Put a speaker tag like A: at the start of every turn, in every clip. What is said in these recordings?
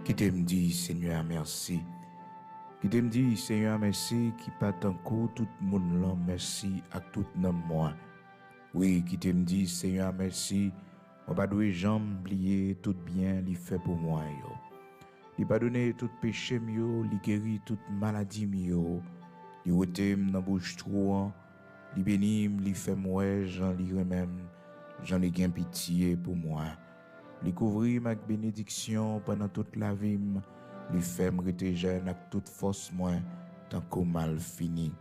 A: Qui t'aime dit, Seigneur, merci. Qui t'aime dit, Seigneur, merci, qui pas tant coup, tout le monde là, merci, à tout nom moi. Oui, qui t'aime dit, Seigneur, merci. On pas doué jambes, oublier tout bien, li fait pour moi, yo. Li pas donné tout péché, mio, li guérit toute maladie, mio. Li otem dans bouche trop, li bénim, li fait moi, j'en li remem, j'en ai gain pitié pour moi. Li couvrir ma bénédiction pendant toute la vie, li fait me rester jeune avec toute force moi, tant qu'au mal fini.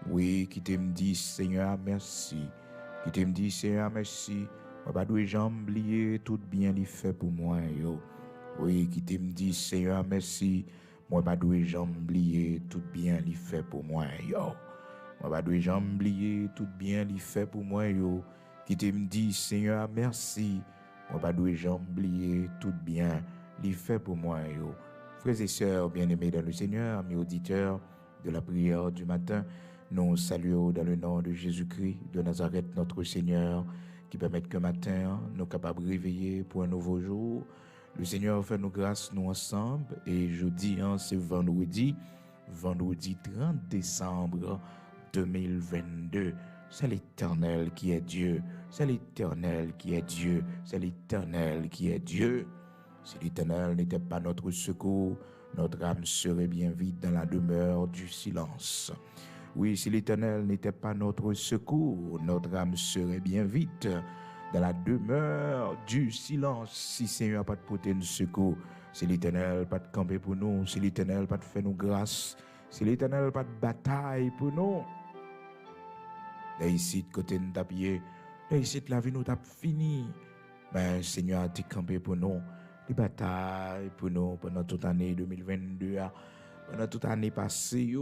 A: Oui, qui t'aime dit, Seigneur, merci. Qui t'aime dit, Seigneur, merci. Moi, pas doué jambes oublier tout bien li fait pour moi, yo. Oui, qui t'aime dit, Seigneur, merci. Moi, pas doué jambes oublier tout bien li fait pour moi, yo. Moi, pas doué jambes oublier tout bien li fait pour moi, yo. Qui t'aime dit, Seigneur, merci. Moi, pas doué jambes oublier tout bien li fait pour moi, yo. Frères et sœurs bien-aimés dans le Seigneur, mes auditeurs de la prière du matin, nous saluons dans le nom de Jésus-Christ de Nazareth, notre Seigneur, qui permet que matin, nous capables de réveiller pour un nouveau jour. Le Seigneur fait nous grâce, nous ensemble, et jeudi, c'est vendredi 30 décembre 2022. C'est l'Éternel qui est Dieu, c'est l'Éternel qui est Dieu, c'est l'Éternel qui est Dieu. Si l'Éternel n'était pas notre secours, notre âme serait bien vite dans la demeure du silence. Oui, si l'Éternel n'était pas notre secours, notre âme serait bien vite dans la demeure du silence. Si Seigneur pas de porter nous secours, si l'Éternel pas de camper pour nous, si l'Éternel pas de faire nous grâce, si l'Éternel pas de bataille pour nous, là ici de côté nous tapier, là ici de la vie nous tape fini. Mais Seigneur a campé pour nous, les batailles pour nous pendant toute l'année 2022, pendant toute l'année passée,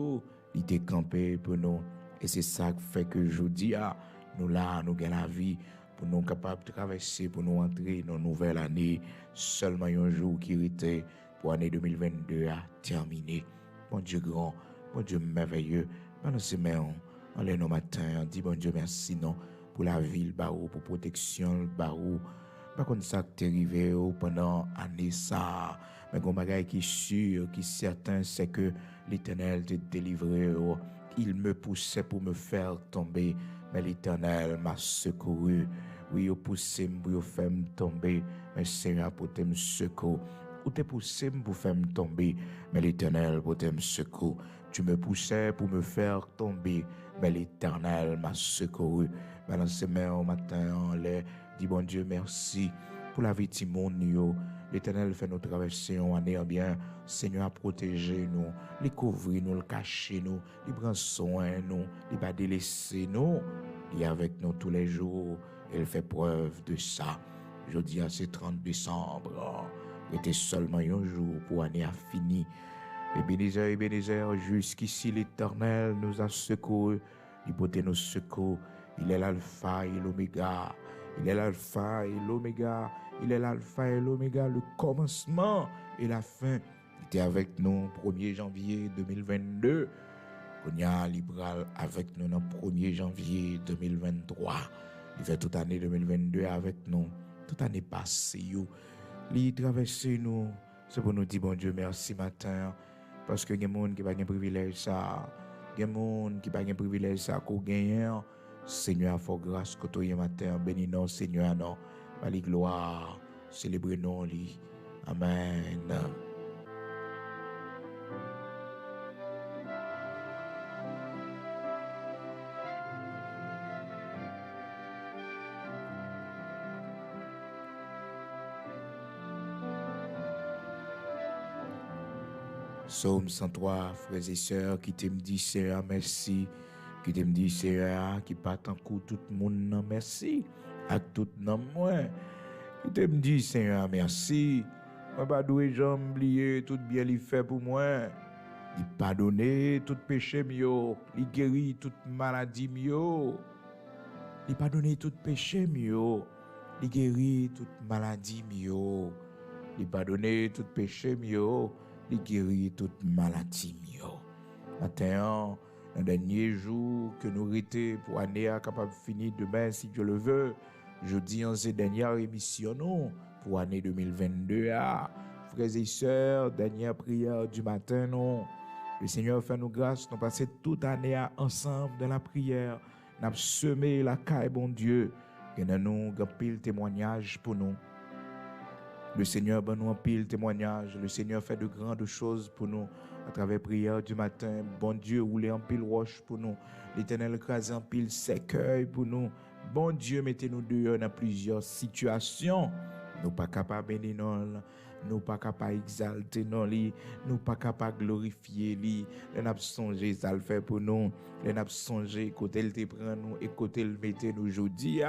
A: il était campé pour nous. Et c'est ça qui fait que aujourd'hui, nous là, nous avons la vie pour nous capables de traverser, pour nous entrer dans une nouvelle année. Seulement un jour qui était pour l'année 2022 à terminer. Bon Dieu grand, bon Dieu merveilleux, pendant ces mains, on les nos matins, on dit bon Dieu merci non pour la ville, pour protection, pas comme ça que t'es arrivé pendant année ça, mais comme bagaille qui est sûr, qui est certain, c'est que l'Éternel t'a délivré. Il me poussait pour me faire tomber, mais l'Éternel m'a secouru. Oui, il poussé pour faire me tomber, mais Seigneur pour te me secourir. Ou t'es poussé pour faire me tomber, mais l'Éternel pour te me secourir. Tu me poussais pour me faire tomber, mais l'Éternel m'a secouru. Maintenant, c'est mains au matin, on les dit bon Dieu merci pour la vie de mon yo. L'Éternel fait nous traverser en année bien. Seigneur a protégé nous, les couvrir nous, le cacher nous, il prend soin nous, il va délaisser nous. Il est avec nous tous les jours. Il fait preuve de ça. Jeudi à ce 30 décembre, était seulement un jour pour l'année à fini. Ebenezer, jusqu'ici l'Éternel nous a secourus. Il porte nos secours. Il est l'alpha et l'oméga. Il est l'alpha et l'oméga. Il est l'alpha et l'oméga, le commencement et la fin. Il était avec nous 1er janvier 2022. On y a libéral avec nous le 1er janvier 2023. Il fait toute l'année 2022 avec nous. Toute l'année passée, il traverse nous. C'est pour nous dire bon Dieu merci matin. Parce que il y a des gens qui n'ont pas de privilège ça. Il y a des gens qui n'ont pas de privilège ça qu'on gagne. Seigneur, faut grâce que toi matin, bénis nous, Seigneur, non. Allez, gloire, célébrez nous, amen. Psaume 103, frères et sœurs, qui t'aiment dit Seigneur, merci. Qui t'aime dit Seigneur, qui part en coup tout le monde, non, merci. À tout nom, moi. Qui t'aime dit Seigneur, merci. Moi, pas doué, j'ai oublié tout bien il fait pour moi. Il pardonne tout péché mio. Il guérit toute maladie mio. Il pardonne tout péché mio. Il guérit toute maladie mio. Il pardonne tout péché mio. Il guérit toute maladie mio. Matin, un dernier jour que nous rété pour année capable de finir demain si Dieu le veut. Je dis en ces dernières émissions pour année 2022 frères et sœurs, dernière prière du matin, non. Le Seigneur fait nous grâce, nous passons toute année ensemble dans la prière. Nous avons semé la caille, bon Dieu. Et nous avons pile témoignage pour nous. Le Seigneur ben nous en pile témoignage. Le Seigneur fait de grandes choses pour nous à travers prière du matin. Bon Dieu, roulez en pile roche pour nous. L'Éternel crase en pile cercueil pour nous. Bon Dieu, mettez-nous dehors dans plusieurs situations. Nous pas capables de bénir non, nous pas capables d'exalter non li, nous pas capables de glorifier li. Nous avons songé ça le fait pour nous. Nous avons songé côté il te prend nous et côté il mette nous aujourd'hui.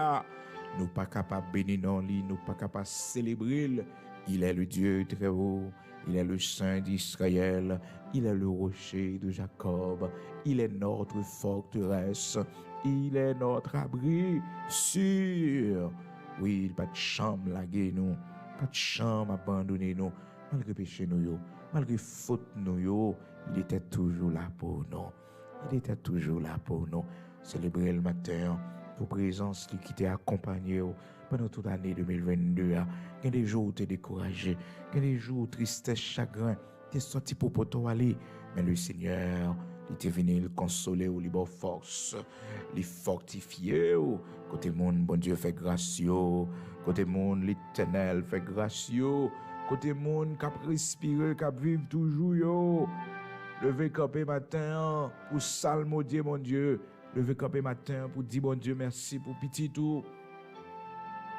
A: Nous pas capables de bénir non li, nous pas capables de célébrer. Il est le Dieu très haut, il est le Saint d'Israël, il est le rocher de Jacob, il est notre forteresse, il est notre abri sûr. Oui, il pas de chambre laguer nous, pas de chambre abandonner nous, malgré péché nous, malgré faute nous, il était toujours là pour nous. Il était toujours là pour nous. Célébrer le matin pour présence qui t'a accompagné pendant toute l'année 2022. Il y a des jours où tu es découragé, il y a des jours où tristesse, chagrin, tu es sorti pour toi aller. Mais le Seigneur, il t'est venu le consoler, il libère force, il fortifier. Côté monde, bon Dieu fait grâce. Côté monde, l'Éternel fait grâce. Côté monde, qui a respiré, qui a vivre toujours. Levez campé matin pour salmodier mon Dieu. Levez campé matin pour dire bon Dieu merci pour petit tout.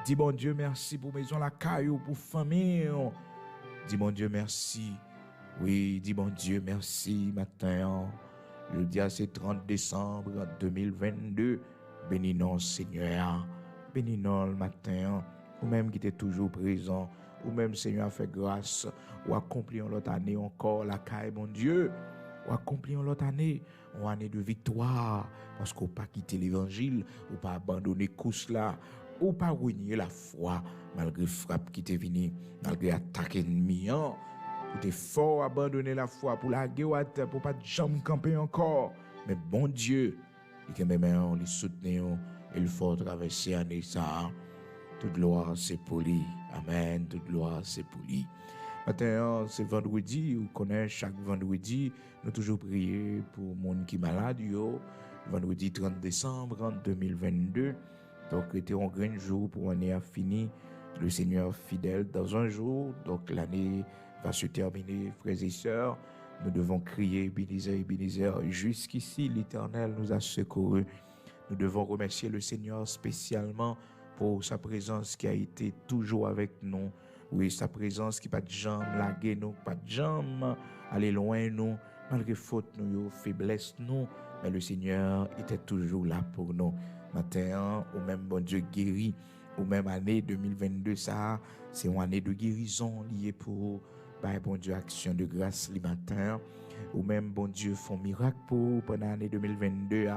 A: Dis bon Dieu merci pour maison la caillou, pour famille. Dis bon Dieu merci. Oui, dis bon Dieu merci matin. Le dia c'est 30 décembre 2022. Bénis nous Seigneur. Bénis nous le matin. Ou même qui était toujours présent. Ou même Seigneur fait grâce. Ou accomplir l'autre année encore la caille mon Dieu. Ou accomplir l'autre année. Une année de victoire. Parce qu'on pas quitté l'évangile. Ou pas abandonner course là. Ou pas renier la foi. Malgré frappe qui t'est venu. Malgré attaque ennemi. Ou t'es fort abandonner la foi. Pour la guerre pour pas jamais camper encore. Mais bon Dieu. Il que même on les soutenir. Et il faut traverser l'année ça. Toute gloire c'est pour lui. Amen. Toute gloire c'est pour lui. Maintenant, c'est vendredi, vous connaissez chaque vendredi, nous toujours prier pour les gens qui sont malades. Vendredi 30 décembre 2022. Donc, c'était un grand jour pour l'année à finir. Le Seigneur fidèle dans un jour. Donc, l'année va se terminer, frères et sœurs. Nous devons crier, Ebenezer, Ebenezer. Jusqu'ici, l'Éternel nous a secourus. Nous devons remercier le Seigneur spécialement pour sa présence qui a été toujours avec nous. Oui, sa présence qui pas de jambes laguer nous, pas de jambes aller loin nous, malgré faute nous, faiblesse nous, mais le Seigneur était toujours là pour nous. Matin, ou même bon Dieu guéri, ou même année 2022 ça, c'est une année de guérison liée pour bon Dieu action de grâce le matin, ou même bon Dieu font miracle pour pendant l'année 2022,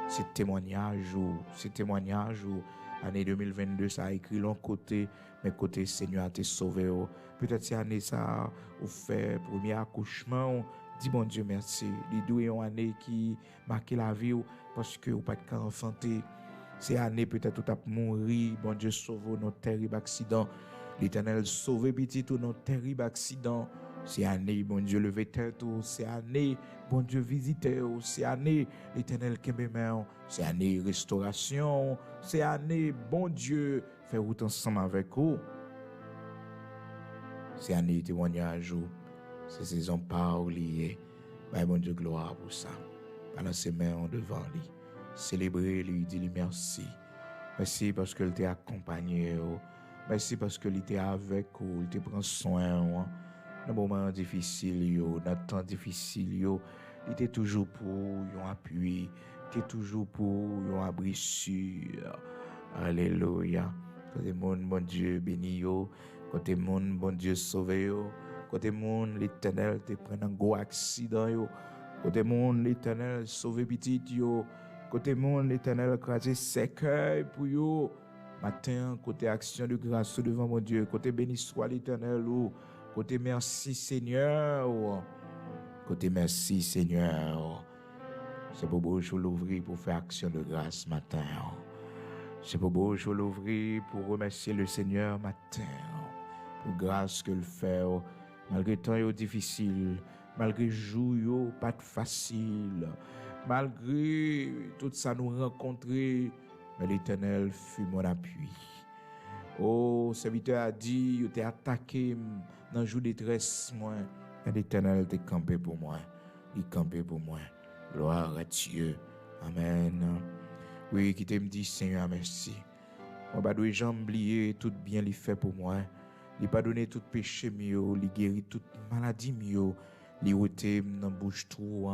A: c'est témoignage ou année 2022 ça a écrit l'un côté mais côté Seigneur t'a sauvé. Peut-être cette année ça ou fait premier accouchement, dis bon Dieu merci. Les deux une année qui marque la vie parce que ou pas de enfanté. C'est année peut-être tout a mourir, bon Dieu sauve nos terribles accidents. L'Éternel sauve petit tout nos terribles accidents. C'est année, bon Dieu, lever tête, c'est année, bon Dieu, visiter, c'est année, l'Éternel qui m'aime, c'est année, restauration, c'est année, bon Dieu, faire route ensemble avec vous. C'est année, témoignage, c'est saison pas oubliée. Bon Dieu, gloire pour ça. Balancer mains devant lui, célébrer lui, dire merci. Merci parce qu'il t'a accompagné, merci parce qu'il était avec vous, il te prend soin. Dans les moments difficiles, dans les temps difficiles, il était toujours pour un appui, il était toujours pour un abri sûr. Alléluia. Côté monde, bon Dieu béni, côté monde, bon Dieu sauvé, côté monde, l'Éternel te prend un gros accident, côté monde, l'Éternel sauvé petit, côté monde, l'Éternel crasé cercueil pour yo. Matin, côté action de grâce devant mon Dieu, côté béni soit l'Éternel, côté merci Seigneur. Côté merci Seigneur. C'est pour beau je l'ouvrir pour faire action de grâce matin. C'est pour beau je l'ouvrir pour remercier le Seigneur matin. Pour grâce qu'il fait. Malgré temps yo difficile, malgré jour yo pas facile, malgré tout ça nous rencontrer, mais l'Éternel fut mon appui. Oh, serviteur a dit, yo t'es attaqué dans jour de détresse moi, mais l'Éternel t'est campé pour moi. Il campé pour moi. Gloire à Dieu. Amen. Oui, qui t'aime dit Seigneur merci. On va doit jamais oublier tout bien li fait pour moi. Il pardonné tout péché mio, il guérit toute maladie mio, il ôté dans bouche trou,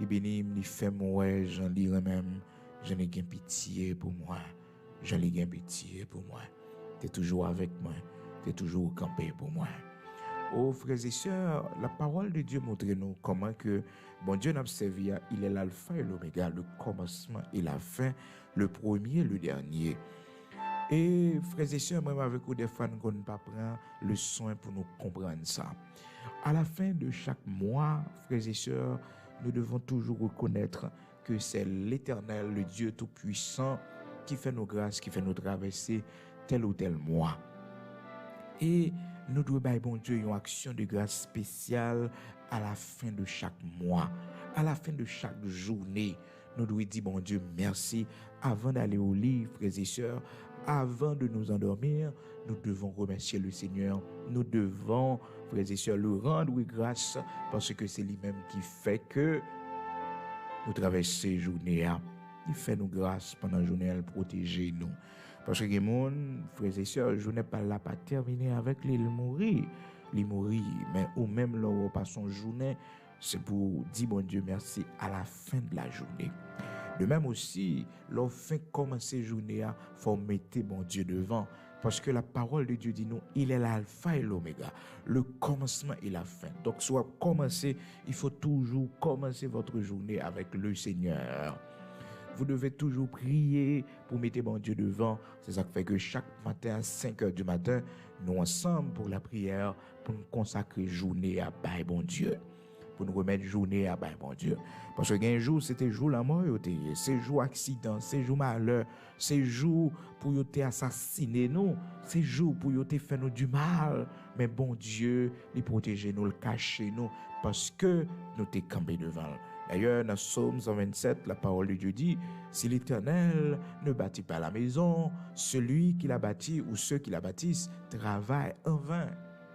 A: il béni, il fait moi, j'en lis même, j'en ai gain pitié pour moi. J'en ai gain pitié pour moi. Tu es toujours avec moi, tu es toujours campé pour moi. Oh frères et sœurs, la parole de Dieu montre nous comment que bon Dieu n'a servi, il est l'alpha et l'oméga, le commencement et la fin, le premier et le dernier. Et frères et sœurs, même avec vous, des fois, nous ne pas prendre le soin pour nous comprendre ça. À la fin de chaque mois, frères et sœurs, nous devons toujours reconnaître que c'est l'Éternel, le Dieu Tout-Puissant, qui fait nos grâces, qui fait nous traverser tel ou tel mois. Et nous devons, bon Dieu, une action de grâce spéciale à la fin de chaque mois, à la fin de chaque journée. Nous devons dire, bon Dieu, merci. Avant d'aller au lit, frères et sœurs, avant de nous endormir, nous devons remercier le Seigneur. Nous devons, frères et sœurs, le rendre grâce parce que c'est lui-même qui fait que nous traversons ces journées. Il fait nous grâce pendant la journée, il protège nous. Parce que les gens, frères et sœurs, je n'ai pas là pas terminer avec les mourir. Les mourir, mais ou même leur passons journée, c'est pour dire bon Dieu merci à la fin de la journée. De même aussi, leur fin commencer journée, il faut mettre bon Dieu devant. Parce que la parole de Dieu dit nous, il est l'alpha et l'oméga, le commencement et la fin. Donc, soit commencer, il faut toujours commencer votre journée avec le Seigneur. Vous devez toujours prier pour mettre bon Dieu devant. C'est ça qui fait que chaque matin à 5 heures du matin, nous ensemble pour la prière, pour nous consacrer journée à Bail bon Dieu. Pour nous remettre journée à Bail bon Dieu. Parce que un jour, c'était jour la mort, c'est jour accident, c'est jour malheur, c'est jour pour nous assassiner nous, c'est jour pour nous faire nous du mal. Mais bon Dieu, il protège nous, le cache nous, parce que nous t'es campé devant. D'ailleurs, dans Psaume 127, la parole de Dieu dit, si l'Éternel ne bâtit pas la maison, celui qui la bâtit ou ceux qui la bâtissent travaillent en vain.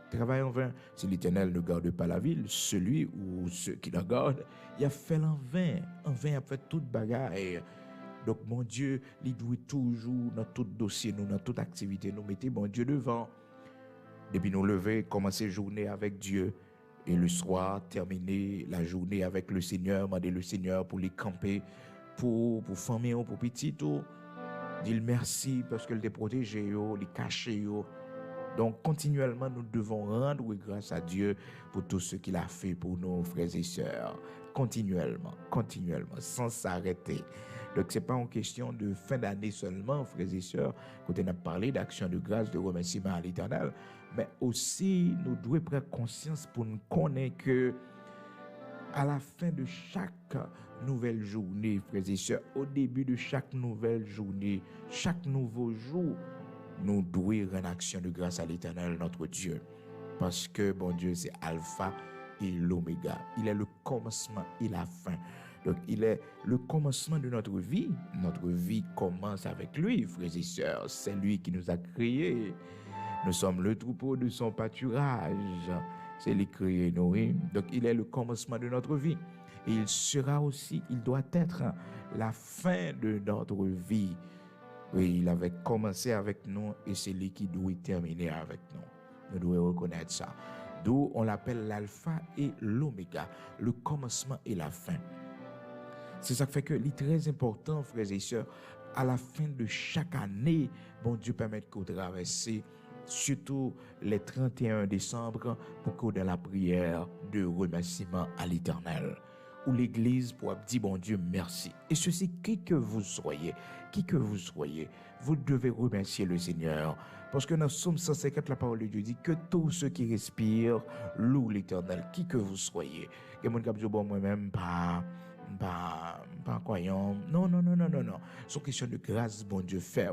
A: Travaillent en vain. Si l'Éternel ne garde pas la ville, celui ou ceux qui la gardent, il a fait en vain. En vain, il a fait toute bagarre. Donc, mon Dieu, il doit toujours, dans tout dossier, nous, dans toute activité, nous mettez mon Dieu devant. Depuis nous lever, commencer journée avec Dieu. Et le soir, terminer la journée avec le Seigneur, demander le Seigneur pour les camper, pour famille, pour petit, tout. Dire merci parce qu'elle t'a protégé, les caché. Donc, continuellement, nous devons rendre grâce à Dieu pour tout ce qu'il a fait pour nos frères et sœurs. Continuellement, sans s'arrêter. Donc, ce n'est pas une question de fin d'année seulement, frères et sœurs, quand on a parlé d'action de grâce, de remerciement à l'Éternel, mais aussi, nous devons prendre conscience pour nous connaître que à la fin de chaque nouvelle journée, frères et sœurs, au début de chaque nouvelle journée, chaque nouveau jour, nous devons rendre action de grâce à l'Éternel, notre Dieu. Parce que, bon Dieu, c'est Alpha et l'Oméga. Il est le commencement et la fin. Donc, il est le commencement de notre vie. Notre vie commence avec lui, frères et sœurs. C'est lui qui nous a créés. Nous sommes le troupeau de son pâturage. C'est lui qui a créé nous. Donc, il est le commencement de notre vie. Et il sera aussi, il doit être la fin de notre vie. Oui, il avait commencé avec nous et c'est lui qui doit terminer avec nous. Nous devons reconnaître ça. D'où on l'appelle l'alpha et l'oméga, le commencement et la fin. C'est ça qui fait que c'est très important, frères et sœurs, à la fin de chaque année, bon Dieu permet qu'on traverse, surtout les 31 décembre, pour qu'on ait la prière de remerciement à l'Éternel. Où l'Église pour dire bon Dieu merci. Et ceci, qui que vous soyez, vous devez remercier le Seigneur. Parce que dans Psaume 150, la parole de Dieu dit que tous ceux qui respirent louent l'Éternel, qui que vous soyez. Et mon cap bon moi-même pas croyant. Non. C'est une question de grâce, bon Dieu fait.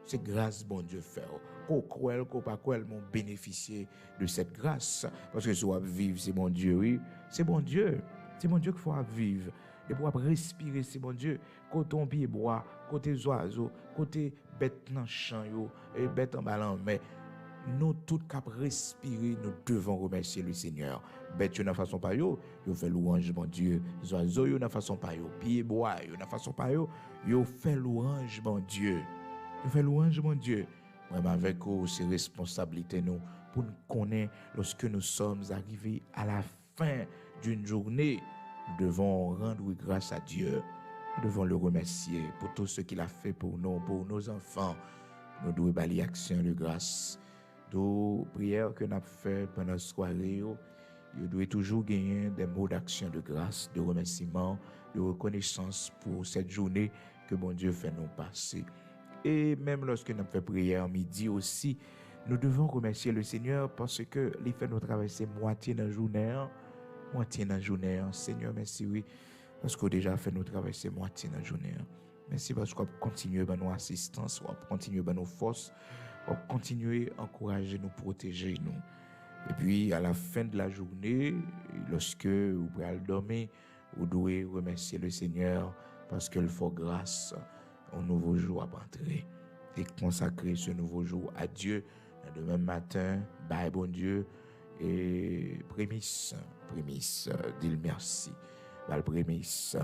A: C'est grâce, bon Dieu, fait. Qu'on croit, qu'on pas croit, m'ont bénéficié de cette grâce. Parce que si on vivre, c'est bon Dieu, oui. C'est bon Dieu. C'est bon Dieu qu'il faut vivre. Et pour respirer, c'est bon Dieu. Côté on pied bois, côté oiseaux, côté bête dans le champ, et bête en ballon, mais nous tous cap respirer, nous devons remercier le Seigneur. Bête yo n'a façon pas yo fait louange bon Dieu. Oiseaux yo n'a façon pas yo, pied bois yo n'a façon pas yo fait louange bon Dieu. Yo fait louange bon Dieu. Même avec vous, c'est responsabilité nous pour nous connaître lorsque nous sommes arrivés à la fin d'une journée. Nous devons rendre grâce à Dieu. Nous devons le remercier pour tout ce qu'il a fait pour nous, pour nos enfants. Nous devons balayer action de grâce. Nos prières que nous avons faites pendant la soirée, nous devons toujours gagner des mots d'action de grâce, de remerciement, de reconnaissance pour cette journée que bon Dieu fait nous passer. Et même lorsque nous avons fait prière midi aussi, nous devons remercier le Seigneur parce que il fait nous traverser moitié dans la journée. Moitié dans la journée. Seigneur, merci, oui, parce qu'on a déjà fait nous traverser moitié dans la journée. Merci parce qu'on continue à nos assistance, on continue à nos forces, on continue à encourager, nous protéger, nous. Et puis, à la fin de la journée, lorsque vous pouvez dormir, vous devez remercier le Seigneur parce qu'il faut grâce au nouveau jour à entrer et consacrer ce nouveau jour à Dieu. Le demain matin, bye bon Dieu et prémisse, dis-le merci. La prémisse.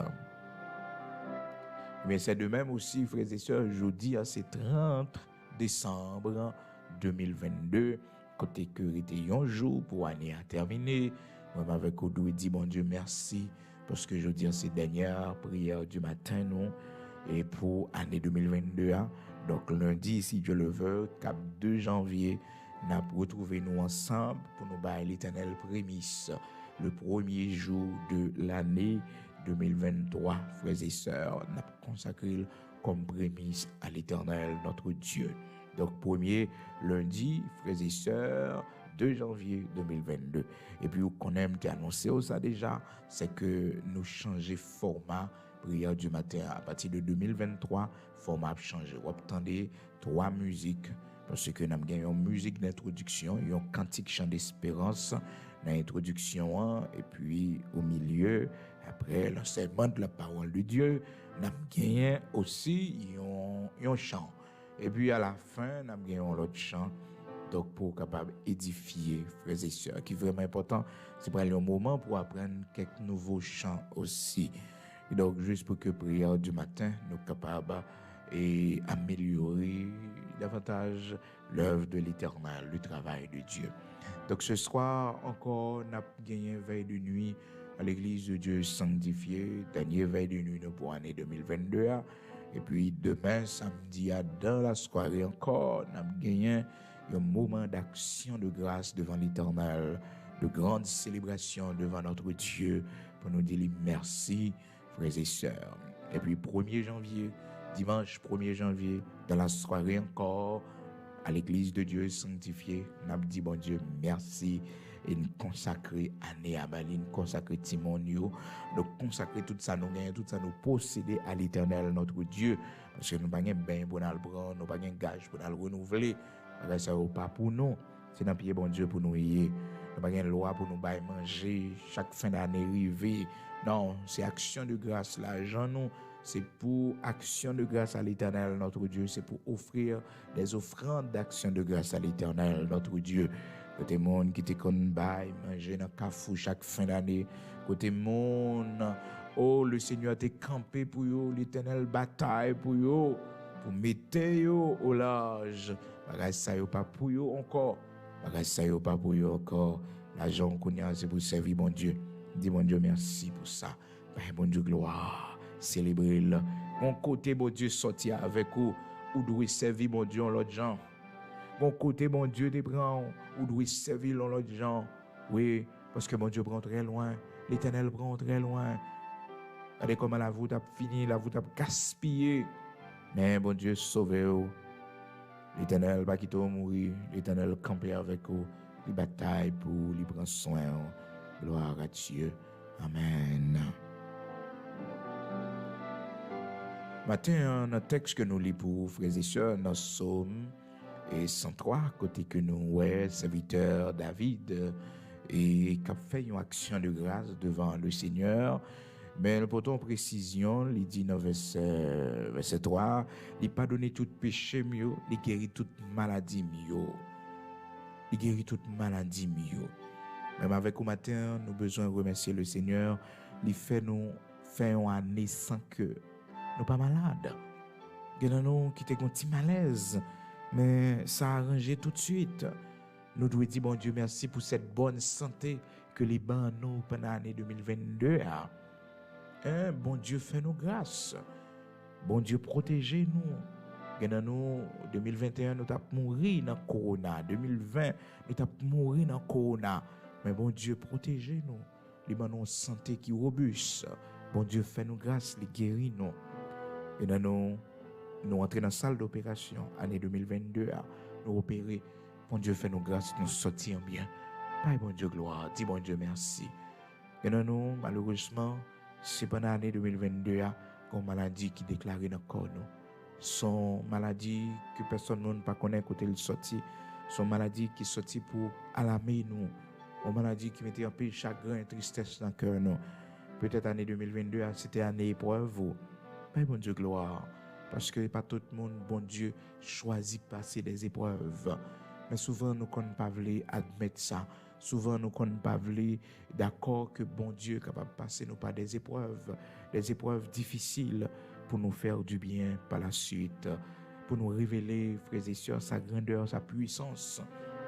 A: Mais c'est de même aussi, frères et sœurs, jeudi, c'est 30 décembre 2022, côté que était un jour pour l'année à terminer. Moi, avec Odo, dit bon Dieu, merci, parce que jeudi, c'est dernière prière du matin, non, et pour l'année 2022. Donc, lundi, si Dieu le veut, cap 2 janvier, nous avons retrouvé nous ensemble pour nous bailler l'éternel prémisse, le premier jour de l'année 2023, frères et sœurs, nous avons consacré comme prémisse à l'Éternel, notre Dieu. Donc, premier lundi, frères et sœurs, 2 janvier 2022. Et puis, qu'on aime t'annoncer ça déjà, c'est que nous changeons format prière du matin à partir de 2023, format a changé. Vous attendez 3 musiques, parce que nous avons une musique d'introduction, un cantique chant d'espérance dans l'introduction, et puis au milieu, après l'enseignement de la parole de Dieu, nous avons aussi un chant. Et puis à la fin, nous avons l'autre chant, donc pour capable édifier frères et sœurs, qui est vraiment important, c'est pour aller un moment pour apprendre quelques nouveaux chants aussi. Et donc juste pour que prière du matin nous capables et améliorer davantage l'œuvre de l'Éternel, le travail de Dieu. Donc ce soir encore, nous avons gagné veille de nuit à l'église de Dieu sanctifiée, dernière veille de nuit pour l'année 2022. Et puis demain, samedi, dans la soirée encore, nous avons gagné un moment d'action de grâce devant l'Éternel, de grande célébration devant notre Dieu pour nous dire merci, frères et sœurs. Et puis 1er janvier, dimanche 1er janvier, dans la soirée encore, à l'église de Dieu sanctifiée, nous avons dit, bon Dieu, merci, et nous consacrer année à Maline, consacrer Timonio, nous consacrer tout ça, nous gagner, tout ça, nous posséder à l'Éternel, notre Dieu, parce que nous n'avons pas de bain pour nous le prendre, nous n'avons pas de gage pour nous le renouveler, ça n'est pas pour nous, c'est dans le pied, bon Dieu, pour nous y. Nous n'avons pas de loi pour nous manger, chaque fin d'année arriver. Non, c'est action de grâce, l'argent, nous. C'est pour action de grâce à l'Éternel, notre Dieu. C'est pour offrir des offrandes d'action de grâce à l'Éternel, notre Dieu. Côté monde qui te connaît, manger dans le cafou chaque fin d'année. Côté monde, oh, le Seigneur t'a campé pour eux, l'Éternel bataille pour eux, pour mettre eux au large. Bagage ça yo pas pour eux encore. Bagage ça yo pas pour eux encore. L'argent qu'on a, c'est pour servir bon Dieu. Dis bon Dieu merci pour ça. Bon Dieu gloire. Célébrer le mon côté bon Dieu sortir avec vous ou doit servir bon Dieu en l'autre gens. Mon côté bon Dieu te prend ou doit servir en l'autre gens. Oui, parce que mon Dieu prend très loin, l'Éternel prend très loin. Regardez comment la voûte a fini, la voûte a gaspillé. Mais bon Dieu sauve-vous. L'Éternel va quitter mourir, l'Éternel camper avec vous, il bataille pour, il prend soin. Gloire à Dieu. Amen. Matin, un texte que nous lisons pour frères et sœurs, dans Psaume et 103, côté que nous, ouais, serviteur David, et qui a fait une action de grâce devant le Seigneur. Mais le pourtant précision, il dit dans verset 3, il pardonne tout péché mieux, il guérit toute maladie mieux. Il guérit toute maladie mieux. Même avec au matin, nous avons besoin de remercier le Seigneur. Il fait nous faire une année sans que nous pas malades. Il y a nous qui étaient un petit malaise, mais ça a arrangé tout de suite. Nous devons dire, bon Dieu, merci pour cette bonne santé que les bancs nous pendant l'année 2022. Bon Dieu, fait nous grâce. Bon Dieu, protégez-nous. Nous, 2021, nous avons mouru dans le corona. 2020, nous avons mouru dans le corona. Mais bon Dieu, protégez-nous. Les bancs nous santé qui robuste. Bon Dieu, fait nous grâce, les guérit nous. Et nous entrons dans la salle d'opération, année 2022, nous opérer. Bon Dieu, fait nous grâce, nous sortir bien. Bye, bon Dieu, gloire. Dis bon Dieu, merci. Et nous, malheureusement, c'est pendant l'année 2022, une maladie qui est déclarée dans le corps. Son maladie que personne ne connaît côté le sorti. Son maladie qui est sortie pour alarmer nous. Une maladie qui mettait un peu de chagrin et tristesse dans le cœur. Peut-être l'année 2022, c'était une année épreuve. Mais bon Dieu, gloire. Parce que pas tout le monde, bon Dieu, choisit de passer des épreuves. Mais souvent, nous ne pouvons pas admettre ça. Souvent, nous ne pouvons pas d'accord que bon Dieu est capable de passer nous par des épreuves difficiles pour nous faire du bien par la suite, pour nous révéler, frères et sœurs, sa grandeur, sa puissance.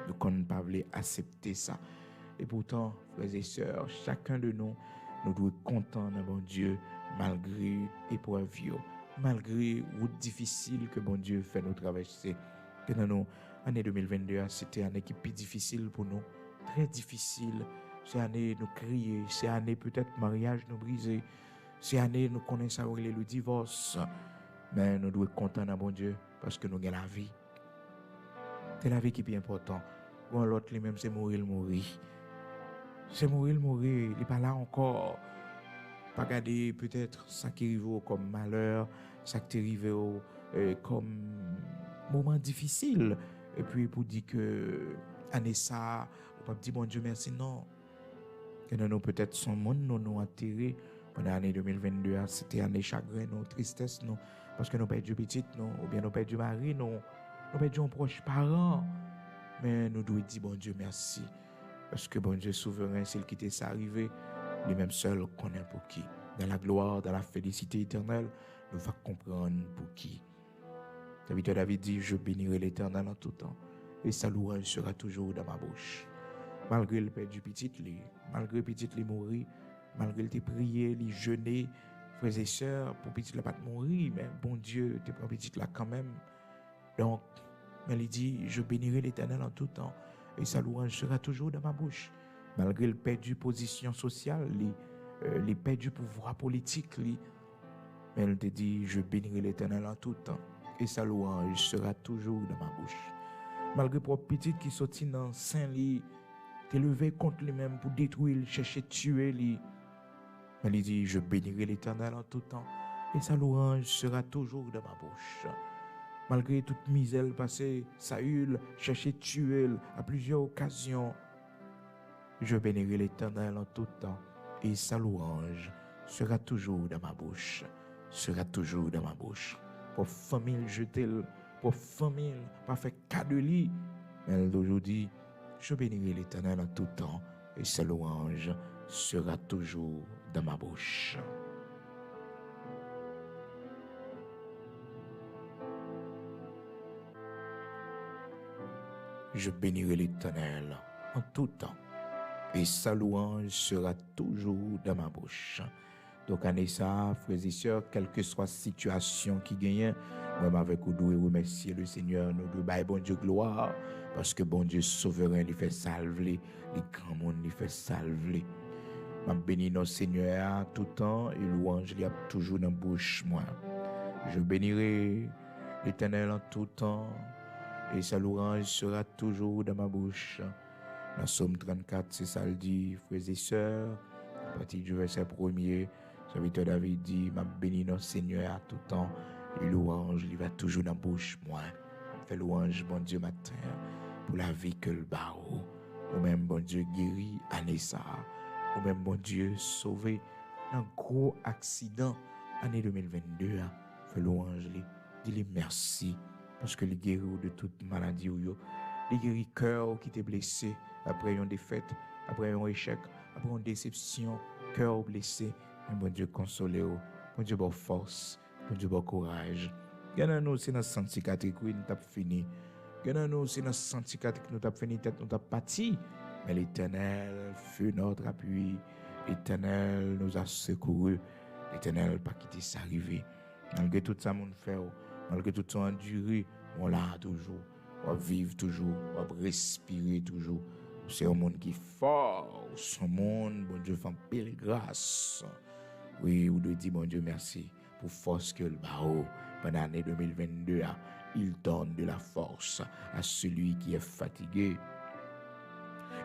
A: Nous ne pouvons pas accepter ça. Et pourtant, frères et sœurs, chacun de nous devons être contents de bon Dieu malgré l'épreuve, malgré route difficile que bon Dieu fait nous traverser. Que dans nous, année 2022, c'était une année qui est plus difficile pour nous, très difficile. C'est année nous crier, c'est année peut-être mariage nous briser, c'est année nous connaissons le divorce. Mais nous devons être contents de bon Dieu parce que nous avons la vie. C'est la vie qui est bien importante. Bon, l'autre, lui-même, c'est mourir. C'est mourir. Il n'est pas là encore. Pas garder peut-être ça qui arrive comme malheur, ça qui arrive comme moment difficile. Et puis pour dire que année ça, on peut dire bon Dieu merci, non. Que nous peut-être son monde nous enterré pendant l'année 2022, c'était année chagrin, nous, tristesse, nous, parce que nous perdu petite, nous, ou bien nous perdu mari, nous perdu un proche parent. Mais nous devons dire bon Dieu merci. Parce que bon Dieu souverain, c'est le qui t'est arrivé, lui-même seul connaît pour qui. Dans la gloire, dans la félicité éternelle, nous va comprendre pour qui. David dit, je bénirai l'Éternel en tout temps, et sa louange sera toujours dans ma bouche. Malgré le père du petit, malgré le petit mourir, malgré le prier, le jeûner, frères et sœurs, pour petit la pas mourir, mais bon Dieu, tu prends petit là quand même. Donc, mais il dit, je bénirai l'Éternel en tout temps, et sa louange sera toujours dans ma bouche. Malgré le perdu position sociale, les perdu pouvoir politique, mais elle te dit, je bénirai l'Éternel en tout temps, et sa louange sera toujours dans ma bouche. Malgré pour petit qui sortit dans Saint-Lit, t'es levé contre lui-même pour détruire, chercher, tuer lui. Mais il dit, je bénirai l'Éternel en tout temps, et sa louange sera toujours dans ma bouche. Malgré toute misère passée, Saül cherchait tuer à plusieurs occasions. Je bénirai l'Éternel en tout temps, et sa louange sera toujours dans ma bouche. Sera toujours dans ma bouche. Pour famille jeter, pour famille pas faire cas de lit. Elle d'aujourd'hui, je bénirai l'Éternel en tout temps, et sa louange sera toujours dans ma bouche. Je bénirai l'Éternel en tout temps, et sa louange sera toujours dans ma bouche. Donc, année ça, frères et sœurs, quelle que soit la situation qui gagne, même avec vous, nous remercier le Seigneur, nous devons bon Dieu gloire, parce que bon Dieu souverain, il fait salver, les grands mondes, il fait salver. Je bénis notre Seigneur tout temps, et louange, il y a toujours dans la bouche, moi. Je bénirai l'Éternel en tout temps, et sa louange sera toujours dans ma bouche. Dans Psaume 34, c'est ça le dit, frères et sœurs, à partir du verset 1er, Serviteur David dit, m'a béni non Seigneur à tout temps. Et louange, il va toujours dans la bouche, moi. Fais louange, bon Dieu, matin, pour la vie que le barreau. Ou même, bon Dieu, guéri Anessa. Ou même, bon Dieu, sauvé un gros accident, année 2022. Fais louange, dis-lui merci, parce que les guéris de toute maladie, les guéris cœur qui t'est blessé après une défaite, après un échec, après une déception, cœur blessé. Mais bon Dieu, consolez-vous. Bon Dieu, bonne force. Bon Dieu, bon courage. Gagnez nous, c'est dans ce cicatrice que nous avons fini. Gagnez nous, c'est dans ce cicatrice que nous avons fini, tête nous avons parti. Mais l'Éternel fut notre appui. L'Éternel nous a secourus. L'Éternel pas quitté s'arriver. Malgré tout ça, mon frère, malgré tout ça enduré, on l'a toujours. On vivre toujours, on respirer toujours. C'est un monde qui est fort. C'est un monde, bon Dieu, fait pile grâce. Oui, vous devez dire, bon Dieu, merci pour force que le barreau, pendant l'année 2022, il donne de la force à celui qui est fatigué.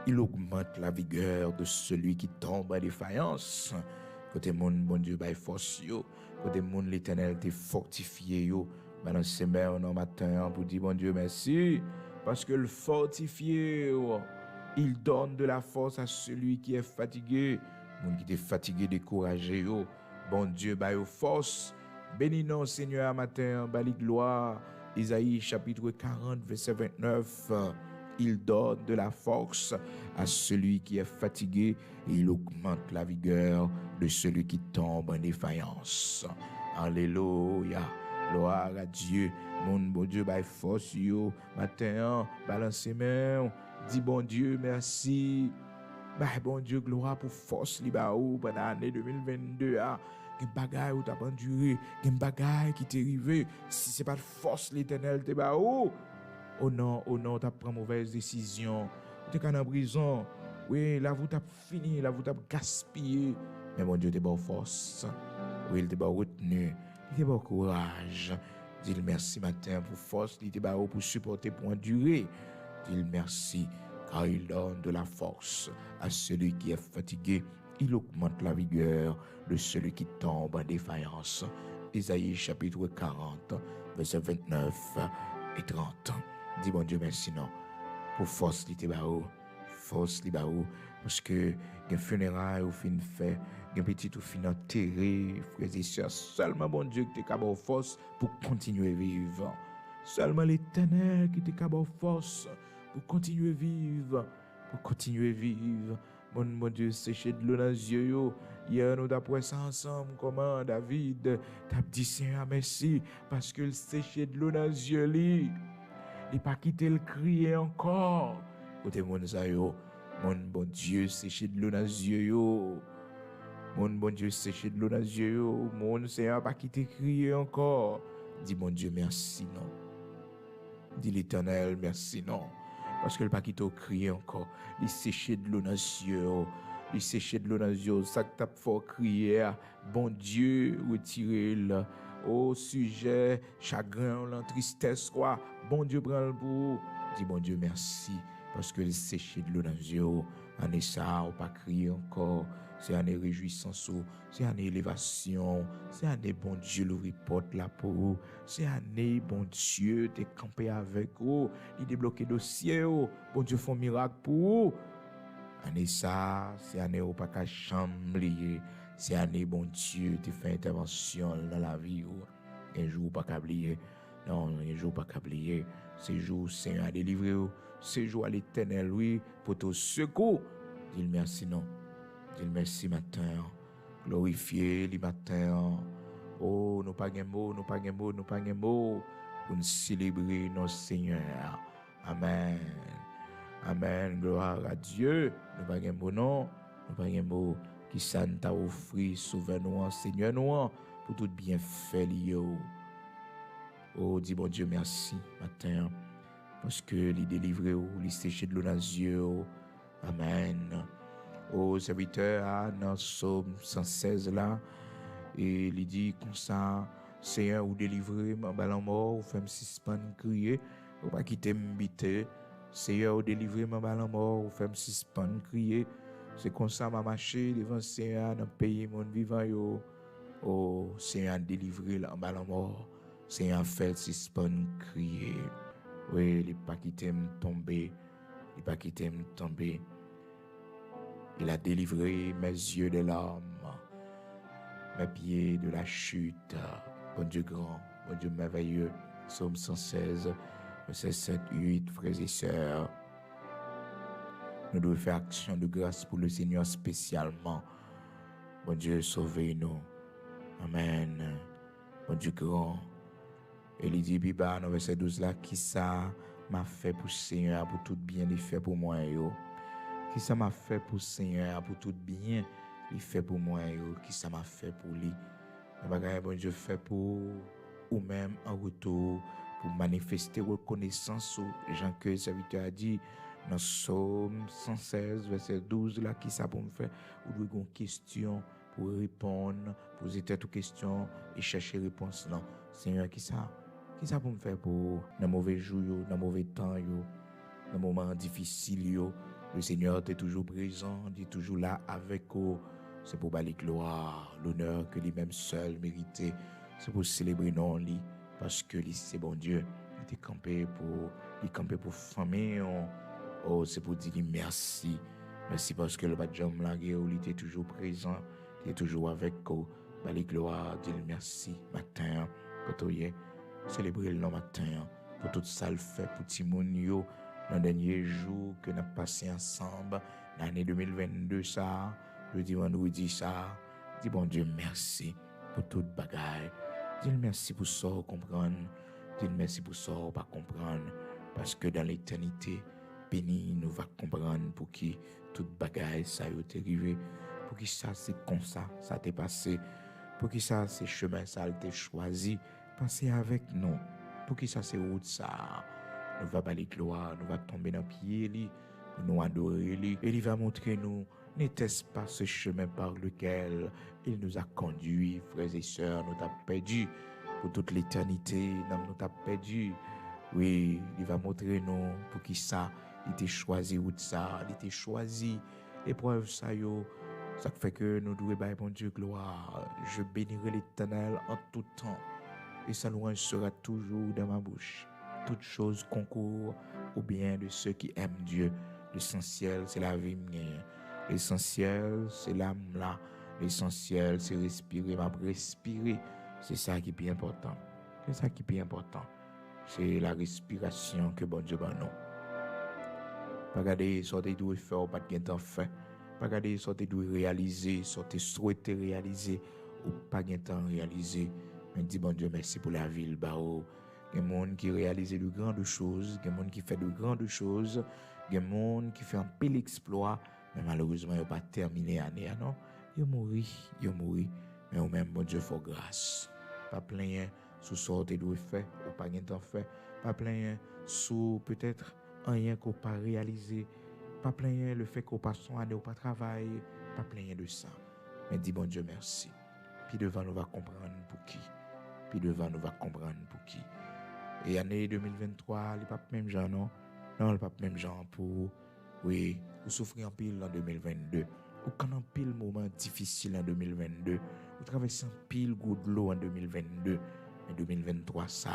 A: Il augmente la vigueur de celui qui tombe en défaillance. Côté monde, bon Dieu, by force yo. Côté monde, l'Éternel t'est fortifié yo. Dans ces mains, on matin pour dire, bon Dieu, merci. Parce que le fortifié, il donne de la force à celui qui est fatigué. Monde qui est fatigué, découragé yo. Bon Dieu, by force. Bénis nous, Seigneur, matin, bali gloire. Isaïe chapitre 40, verset 29. Il donne de la force à celui qui est fatigué et il augmente la vigueur de celui qui tombe en défaillance. Alléluia. Gloire à Dieu. Mon bon Dieu, by force yo. Matin, balancez main. Dis bon Dieu, merci. Bah, bon Dieu, gloire pour force li ba ou pendant l'année 2022. Gen bagay ou t'as enduré. Gen bagay qui t'est arrivé. Si c'est pas de force l'Éternel te ba ou. Oh non, t'as pris mauvaise décision. T'es en prison. Oui, là, vous t'as fini, là, vous t'as gaspillé. Mais mon Dieu, t'es bon force. Oui, il t'est bon retenu. Il t'est bon courage. Dis-le merci matin pour force. Il t'est bon pour supporter, pour endurer. Dis-le merci, car il donne de la force à celui qui est fatigué. Il augmente la vigueur de celui qui tombe en défaillance. Isaïe chapitre 40, verset 29 et 30. Dis bon Dieu merci non pour force li te ba ou, force li ba ou, parce que gen funérailles ou fin fait, gen petit ou fin enterré, frères et sœurs, seulement bon Dieu qui te capable force pour continuer vivre. Seulement l'Éternel qui te capable force pour continuer vivre, pour continuer vivre. Mon Dieu, sécher de l'eau dans les yeux. Hier, nous avons ça ensemble. Comment David t'a dit Seigneur merci parce que le sécher de l'eau dans les yeux. Il pas quitté le crier encore. Côté mon ça yo, mon bon Dieu, sécher de l'eau dans les yeux yo. Mon bon Dieu, sécher de l'eau dans les yeux yo. Mon Seigneur pas quitté crier encore. Dis mon Dieu merci non. Dis l'Éternel merci non. Parce que le pas quitté crier encore. Il sécher de l'eau dans les yeux. Il sécher de l'eau dans les yeux. Ça que t'as fort crier. Bon Dieu, retirez-le. Au sujet, chagrin, la tristesse, quoi. Bon Dieu, prends le pour. Dis bon Dieu, merci. Parce que le sécher de l'eau dans les yeux. Année ça, ou pas crier encore. C'est année réjouissance, c'est année élévation, c'est année bon Dieu l'ouvrir porte là pour vous. C'est année bon Dieu t'es campé avec vous, il débloqué dossier, bon Dieu font miracle pour vous. Année ça, c'est année où pas qu'à chamblier, c'est année bon Dieu t'es fait intervention dans la vie ou un jour pas qu'à oublier. Non, un jour pas qu'à oublier. C'est jour Seigneur a délivré, c'est jour à l'Éternel oui pour ton secours. Dis merci non. Dis merci matin, glorifier le matin. Oh, nous pas de mots, nous pas de mots, nous pas de mots pour nous célébrer notre Seigneur. Amen. Amen. Gloire à Dieu. Nous pas de mots, non. Nous pas de mots qui ça nous t'a offert, sauve-nous, Seigneur, nous, pour tout bien fait. Oh, dis bon Dieu, merci matin. Parce que les délivrer, les sécher de l'eau dans les yeux. Amen. Au serviteur dans Psaume 116 là et il dit comme ça Seigneur ou délivrer ma balle en mort ou fait me suspendre crier ou pas quitter m'biter Seigneur ou délivrer ma balle en mort ou fait me suspendre crier c'est comme ça m'a marché devant Seigneur dans pays monde vivant yo Oh, Seigneur, délivré en bas la mort. Seigneur, fait suspend crier. Oui, il n'a pas quitté me tomber. Il n'a pas quitté me tomber. Il a délivré mes yeux des larmes, mes pieds de la chute. Bon Dieu grand, bon Dieu merveilleux. Psaume 116, verset 7, 8, frères et sœurs. Nous devons faire action de grâce pour le Seigneur spécialement. Bon Dieu, sauvez-nous. Amen. Bon Dieu grand. Et il dit, Biba, dans verset 12 là, qui ça m'a fait pour le Seigneur, pour tout bien, il fait pour moi, yo. Qui ça m'a fait pour le Seigneur, pour tout bien, il fait pour moi, yo. Qui ça m'a fait pour lui. Bon Dieu fait pour ou même en retour, pour manifester reconnaissance aux gens que le serviteur a dit, dans Psaume 116, verset 12, là, qui ça pour me faire, ou doit une question pour répondre, poser toutes questions et chercher réponse là. Seigneur, qui ça pour me faire pour dans mauvais jour, dans mauvais temps, dans moments difficiles, le Seigneur est toujours présent, il est toujours là avec vous. C'est pour balayer gloire, l'honneur que lui-même seul méritait. C'est pour célébrer non lui, parce que lui c'est bon Dieu. Il était campé pour famille. Oh, c'est pour dire merci. Merci parce que le badjam lagué, il était toujours présent, il est toujours avec vous. Balayer gloire, dire merci matin, quand on est célébrer le matin, pour tout ça le fait pour Timonio, dans le dernier jour que nous avons passé ensemble, l'année 2022 ça. Jeudi, vendredi, ça. Dis bon Dieu, merci pour toute bagaille. Dis merci pour ça, comprendre. Dis merci pour ça, pas comprendre. Parce que dans l'éternité, béni, nous va comprendre pour qui toute bagaille, ça y est arrivé. Pour qui ça, c'est comme ça t'est passé. Pour qui ça, c'est chemin, ça a été choisi. Passez avec nous. Pour qui ça, c'est route, ça. Nous va balayer gloire, nous va tomber dans le pied, nous adorer, et il va montrer nous. N'était-ce pas ce chemin par lequel il nous a conduits, frères et sœurs, nous t'a perdu pour toute l'éternité, nous t'a perdu. Oui, il va montrer nous pour qui ça, il t'a choisi ou ça, il t'a choisi l'épreuve ça ça fait que nous devons bailler bon Dieu gloire. Je bénirai l'Éternel en tout temps et sa louange sera toujours dans ma bouche. Toute chose concourt au bien de ceux qui aiment Dieu. L'essentiel, c'est la vie mienne. L'essentiel, c'est l'âme là. L'essentiel, c'est respirer, respirer. C'est ça qui est bien important. C'est ça qui est bien important. C'est la respiration que bon Dieu va nous. Pas regarder ce que tu dois faire, pas de temps fait. Pas regarder ce que tu dois réaliser, ce que tu souhaites réaliser, ou pas de temps réaliser. Mais dis bon Dieu, merci pour la ville, bao. Il y a des gens qui réalisent de grandes choses, il y a des gens qui font de grandes choses, il y a des gens qui font un pile exploit. Mais malheureusement, ils n'ont pas terminé l'année, non? Ils ont mouru. Mais au même, bon Dieu, faut grâce. Pas plein sous ce que tu faire, ou pas de temps fait. Pas plein sous peut-être rien qu'on pas réalisé. Pas plein le fait qu'on passe son année ou pas travailler. Pas plein de ça. Mais dis bon Dieu, merci. Puis devant, nous va comprendre pour qui. Puis devant, nous va comprendre pour qui. Et l'année 2023, il pas même genre, non? Non, il pas même genre pour... Oui, vous souffrez en pile en 2022. Ou quand un pile moment difficile en 2022. Vous traversez un pile goût de l'eau en 2022. Mais 2023, ça,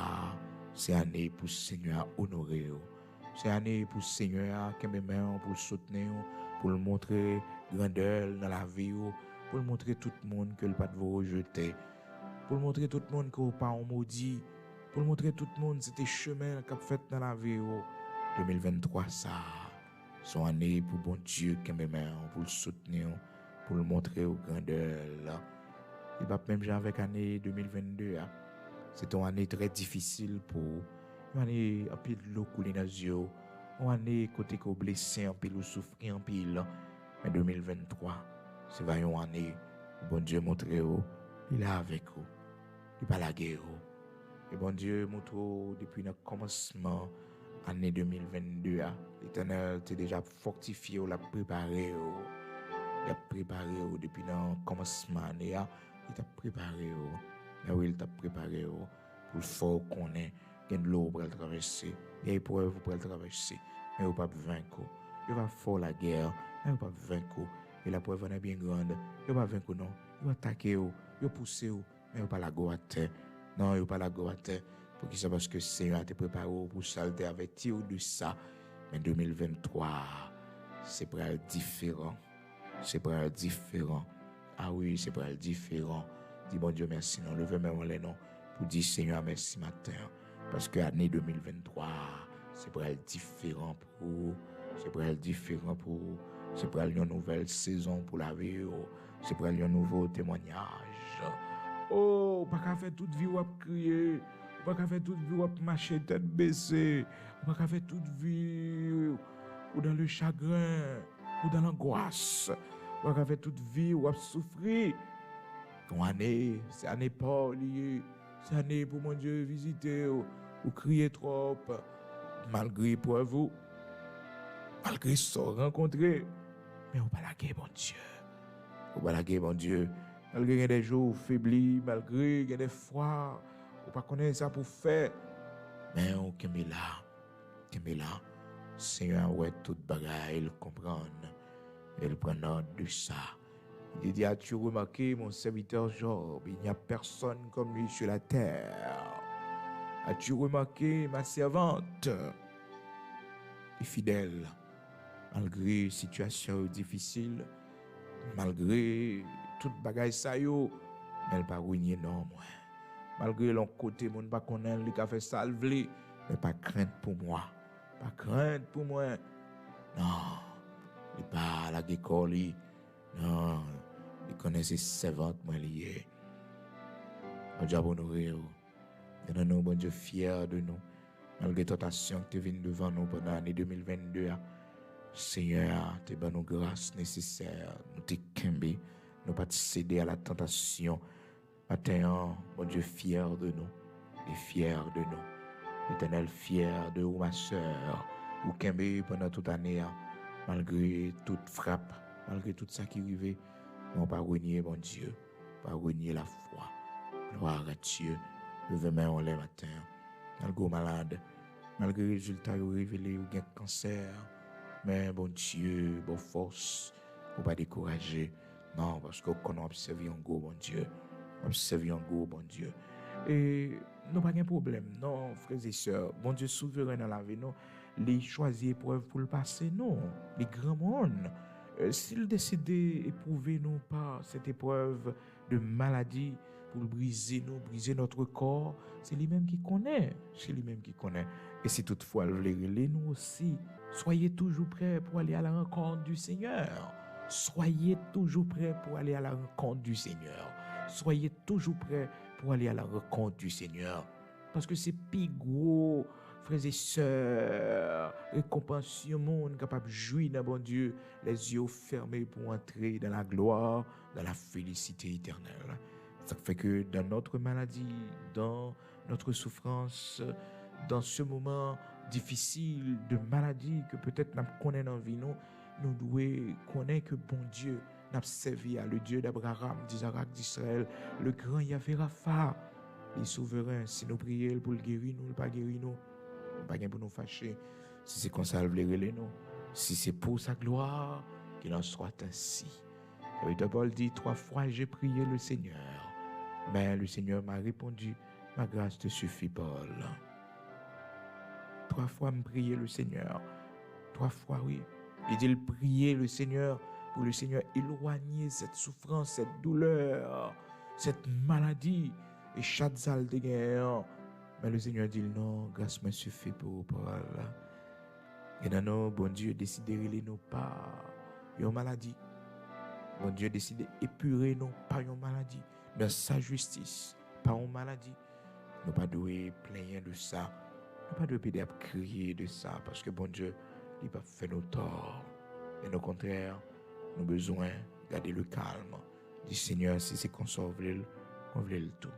A: c'est année pour le Seigneur honorer. C'est année pour le Seigneur qui est pour le soutenir, pour le montrer grandeur dans la vie, pour le montrer tout le monde que le pas de vous rejeter. Pour le montrer tout le monde que vous pas en maudit. Pour le montrer tout le monde c'était chemin qu'a fait dans la vie. 2023, ça. Son année pour bon Dieu qui est pour le soutenir, pour le montrer aux grandeurs. Il va même genre avec l'année 2022. C'est une année très difficile pour une année un peu de l'eau coulée dans les yeux. Une année côté qu'on blessé, un peu de souffrir, un peu. Mais 2023, c'est une année où bon Dieu montre il est avec vous. Il n'est pas la guerre. Et bon Dieu montre depuis le commencement année 2022, l'Éternel t'a déjà fortifié, l'a préparé, depuis le commencement année, il t'a préparé, il t'a préparé pour le fort qu'on est, il y a de l'eau pour le traverser, il y a des épreuves pour le traverser, mais il ne va pas vaincre. Il va faire la guerre, mais il ne va pas vaincre. Et la preuve est bien grande, il ne va pas vaincre, non, il va attaquer, yo poussé ou, mais yo pas la go à terre. Non, yo pas la go à terre. Pour qui ça parce que Seigneur a te préparé pour ça, te averti ou de ça. Mais 2023, c'est pour être différent. C'est pour être différent. Ah oui, c'est pour être différent. Dis bon Dieu merci, non, levez même les noms pour dire Seigneur merci matin. Parce que l'année 2023, c'est pour être différent pour vous. C'est pour être différent pour vous. C'est pour aller une nouvelle saison pour la vie. C'est pour aller un nouveau témoignage. Oh, pas qu'à faire toute vie ou à crier. Pas qu'à faire toute vie ou à marcher tête baissée. Pas qu'à faire toute vie ou dans le chagrin ou dans l'angoisse. Pas qu'à faire toute vie ou à souffrir. Ton année, c'est année pas liée. C'est année pour mon Dieu visiter ou crier trop. Malgré pour vous. Malgré ce rencontré. Mais on pas la guerre, mon Dieu. On pas la guerre, mon Dieu. Malgré qu'il y a des jours faiblis, malgré qu'il y a des fois, on pas connaître ça pour faire. Mais on est là. Seigneur, ouais, toute bagaille, il comprend. Il prend note de ça. Il dit, as-tu remarqué, mon serviteur Job, il n'y a personne comme lui sur la terre. As-tu remarqué, ma servante, est fidèle, malgré situation difficile, malgré toute bagaille ça yo, mais elle pas renier non moi. Malgré l'on côté mon pas connaître li ka fait salver, mais pas crainte pour moi. Pas crainte pour moi. Non. Il pas la école li. Non. Il connaît ses servantes moi lié. Bon Dieu honoré. Et nous bon Dieu fier de nous. Malgré tentation qui te vient devant nous pendant l'année 2022. Seigneur, te ban nous grâce nécessaire, nous te kembe, nous pas céder à la tentation. Matin, mon Dieu fier de nous, et fier de nous. L'Éternel fier de vous, ma sœur, ou kembe pendant toute l'année, malgré toute frappe, malgré tout ça qui arrive, on pas renier mon Dieu, pas renier la foi. Gloire à Dieu. Levez main en les matin, malgré malade, malgré les résultats révélés ou gain cancer. Mais bon Dieu, bonne force, faut pas décourager. Non, parce qu'on a observé un gros bon Dieu. Observé un gros bon Dieu. Et nous pas de problème, non, frères et sœurs. Bon Dieu souverain dans la vie, non. Les choisir épreuves pour le passer, non. Les grands mondes. S'il décide d'éprouver nous par cette épreuve de maladie pour briser notre corps, c'est lui-même qui connaît. C'est lui-même qui connaît. Et si toutefois il veut nous aussi, soyez toujours prêts pour aller à la rencontre du Seigneur. Soyez toujours prêts pour aller à la rencontre du Seigneur. Soyez toujours prêts pour aller à la rencontre du Seigneur. Parce que c'est plus gros, frères et sœurs, récompense au monde capable de jouir dans bon Dieu, les yeux fermés pour entrer dans la gloire, dans la félicité éternelle. Ça fait que dans notre maladie, dans notre souffrance, dans ce moment difficile de maladie que peut-être nous connaissons dans la vie, nous devons connaître que bon Dieu n'a servi à le Dieu d'Abraham, d'Isaac, d'Israël, le grand Yahvé Rapha, les souverains. Si nous prions pour le guérir, nous ne pas guérir, nous pas pour nous fâcher. Si c'est qu'on salve les nous, si c'est pour sa gloire, qu'il en soit ainsi. Et Paul dit 3 fois j'ai prié le Seigneur, mais le Seigneur m'a répondu, ma grâce te suffit, Paul. 3 fois me prier le Seigneur. 3 fois, oui. Il dit prier le Seigneur pour le Seigneur éloigner cette souffrance, cette douleur, cette maladie et chaque salle de guerre. Mais le Seigneur dit non, grâce me suffit pour Paul. Et dans nous, bon Dieu décide de relever nous par une maladie. Bon Dieu décide d'épurer nous par une maladie. Dans sa justice, par une maladie. Nous ne pas devons plaindre de ça. Nous ne pas devons crier de ça. Parce que bon Dieu, il n'a pas fait nos torts. Mais au contraire, nous avons besoin de garder le calme. Dis Seigneur, si c'est qu'on sauve, on veut le tout.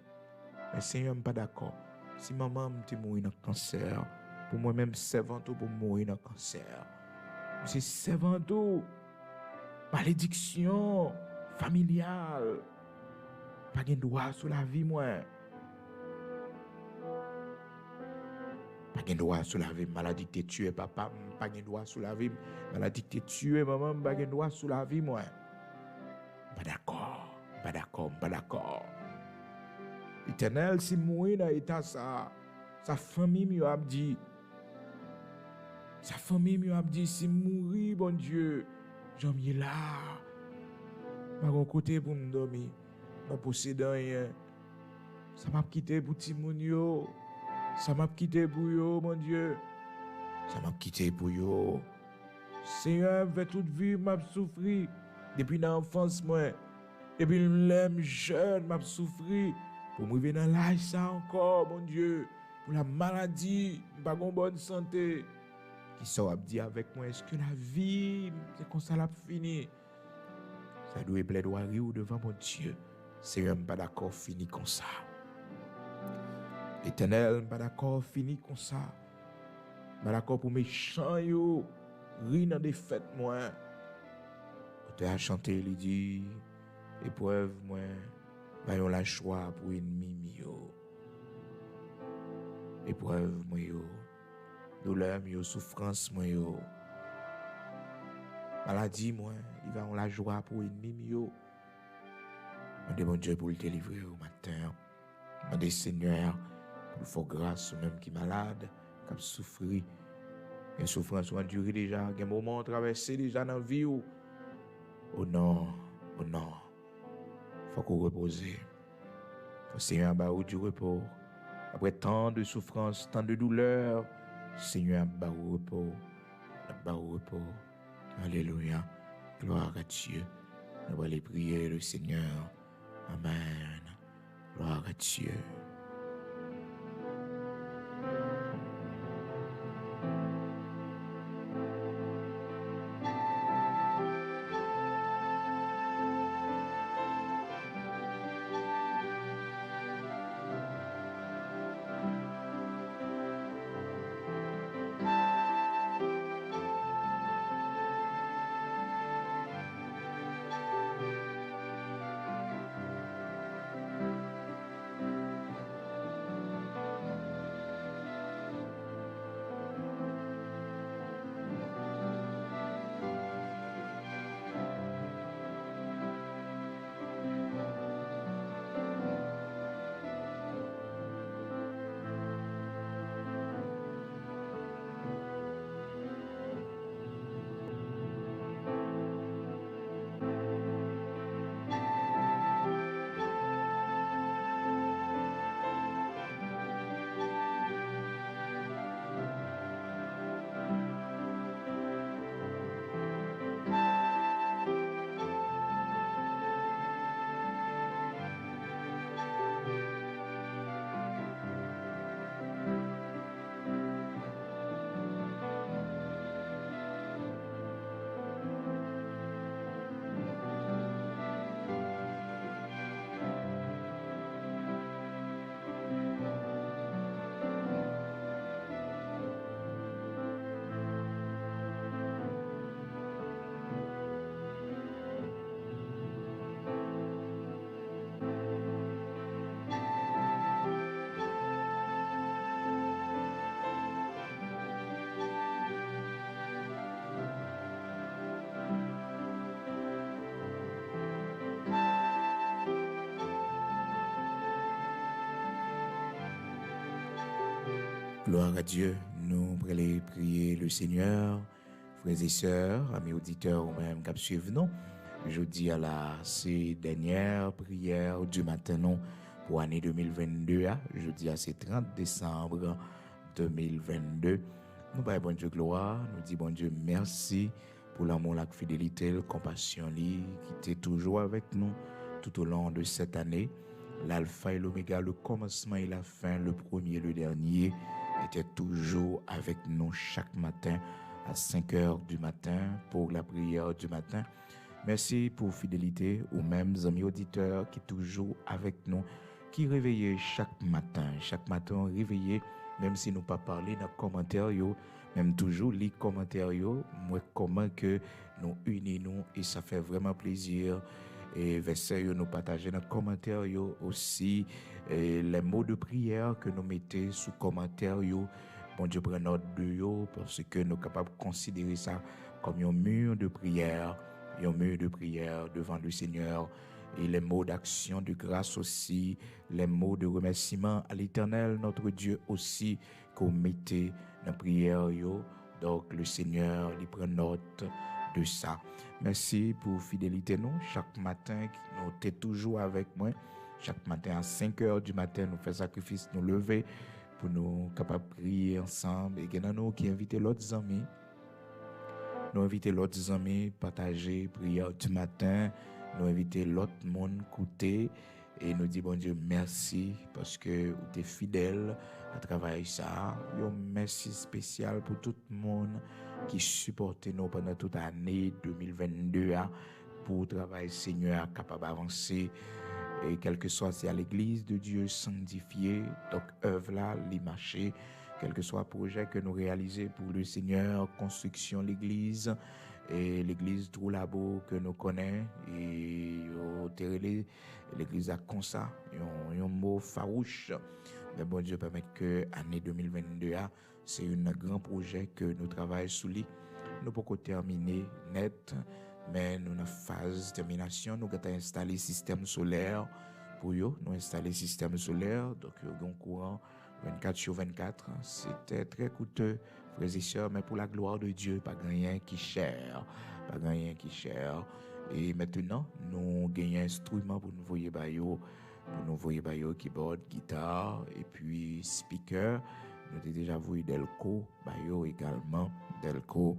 A: Mais Seigneur, je ne suis pas d'accord. Si maman me mourir dans le cancer, pour moi-même, servant pour mourir dans le cancer. C'est servant malédiction familiale. Pas de droit sur la vie, moi. Pas de droit sur la vie. Maladie qui te tué, papa. Pas de droit sur la vie. Maladie qui te tué, maman. Pas de droit sur la vie, moi. Pas d'accord. Pas d'accord, pas d'accord. Éternel, si mourir dans l'état ça, sa famille m'a dit, si mourir, bon Dieu, j'en ai là. Pas mon côté pour me dormir, pas posséder rien. Ça m'a quitté pour Timonio. Ça m'a quitté pour yo, mon Dieu. Ça m'a quitté pour yo. Seigneur, fait toute vie, m'a souffri. Depuis l'enfance, moi. Depuis l'aime jeune, m'a souffri. Pour me revenir dans l'âge, ça encore, mon Dieu. Pour la maladie, pas de bonne santé. Qui soit dit avec moi, est-ce que la vie, c'est comme ça, l'a fini? Ça doit plaidoyer devant mon Dieu. Seigneur, pas d'accord, fini comme ça. Éternel, pas d'accord, fini comme ça. Pas d'accord pour mes chants, yo. Ri dans des fêtes, moi. Tu as chanté, il dit, épreuve, moi. Bayon la choix pour ennemi, yo. Épreuve, moi, yo. Douleur, yo. Souffrance, moi, yo. Maladie, moi. Il va on la joie pour ennemi, yo. Je demande Dieu pour le délivrer au matin. Je demande Seigneur pour faire grâce aux même qui est malade, qui a souffert. Une souffrance qui a duré déjà, un moment traversé déjà dans la vie. Oh non, oh non. Il faut qu'on repose. Le Seigneur a du repos. Après tant de souffrance, tant de douleur, le Seigneur a du repos. A du repos. Alléluia. Gloire à Dieu. Nous allons aller prier le Seigneur. Amen. Gloire à Dieu. Gloire à Dieu. Nous allons prier le Seigneur, frères et sœurs, amis auditeurs ou même qui suivent nous. Je dis à la ces dernières prières du matin pour l'année 2022. Je dis à ces 30 décembre 2022. Nous parlons bon Dieu gloire, nous disons bon Dieu merci pour l'amour, la fidélité, la compassion qui était toujours avec nous tout au long de cette année. L'alpha et l'oméga, le commencement et la fin, le premier et le dernier, était toujours avec nous chaque matin à 5 heures du matin pour la prière du matin. Merci pour fidélité aux mêmes amis auditeurs qui sont toujours avec nous, qui réveillent chaque matin réveillés, même si nous pas parlé dans les commentaires, même toujours les commentaires, moi comment que nous unissons et ça fait vraiment plaisir. Et verset nous partager dans les commentaires aussi les mots de prière que nous mettons sous commentaires bon Dieu prend note de parce que nous sommes capables de considérer ça comme un mur de prière un mur de prière devant le Seigneur et les mots d'action, de grâce aussi, les mots de remerciement à l'Éternel, notre Dieu aussi, qu'on mettait dans la prière. Donc le Seigneur, il prend note de ça. Merci pour fidélité nous. Chaque matin, nous t'es toujours avec moi. Chaque matin à 5 heures du matin, nous faisons sacrifice, nous lever pour nous capables de prier ensemble. Et il y a nous qui invitons l'autre amis. Nous invitons l'autre amis partager prière du matin. Nous invitons l'autre monde écouter. Et nous disons, bon Dieu, merci parce que vous êtes fidèle à travers ça. Un merci spécial pour tout le monde qui supporte nous pendant toute l'année 2022 pour travailler Seigneur capable d'avancer. Et quel que soit si à l'église de Dieu sanctifiée, donc œuvre là, les marchés, quel que soit le projet que nous réalisons pour le Seigneur, construction l'église, et l'église tout labo que nous connaissons, et l'église a comme ça, un mot farouche. Mais bon Dieu permet que l'année 2022, c'est un grand projet que nous travaillons sous lui. Nous pouvons terminer net. Mais nous, dans la phase de termination, nous avons installé le système solaire pour eux. Nous avons installé le système solaire, donc nous avons courant 24/24. C'était très coûteux, frères et sœurs, mais pour la gloire de Dieu, pas rien qui cher. Pas rien qui cher. Et maintenant, nous avons un instrument pour nous voyer keyboard, guitare et puis speaker. Nous avons déjà vu Delco, bayo également, Delco.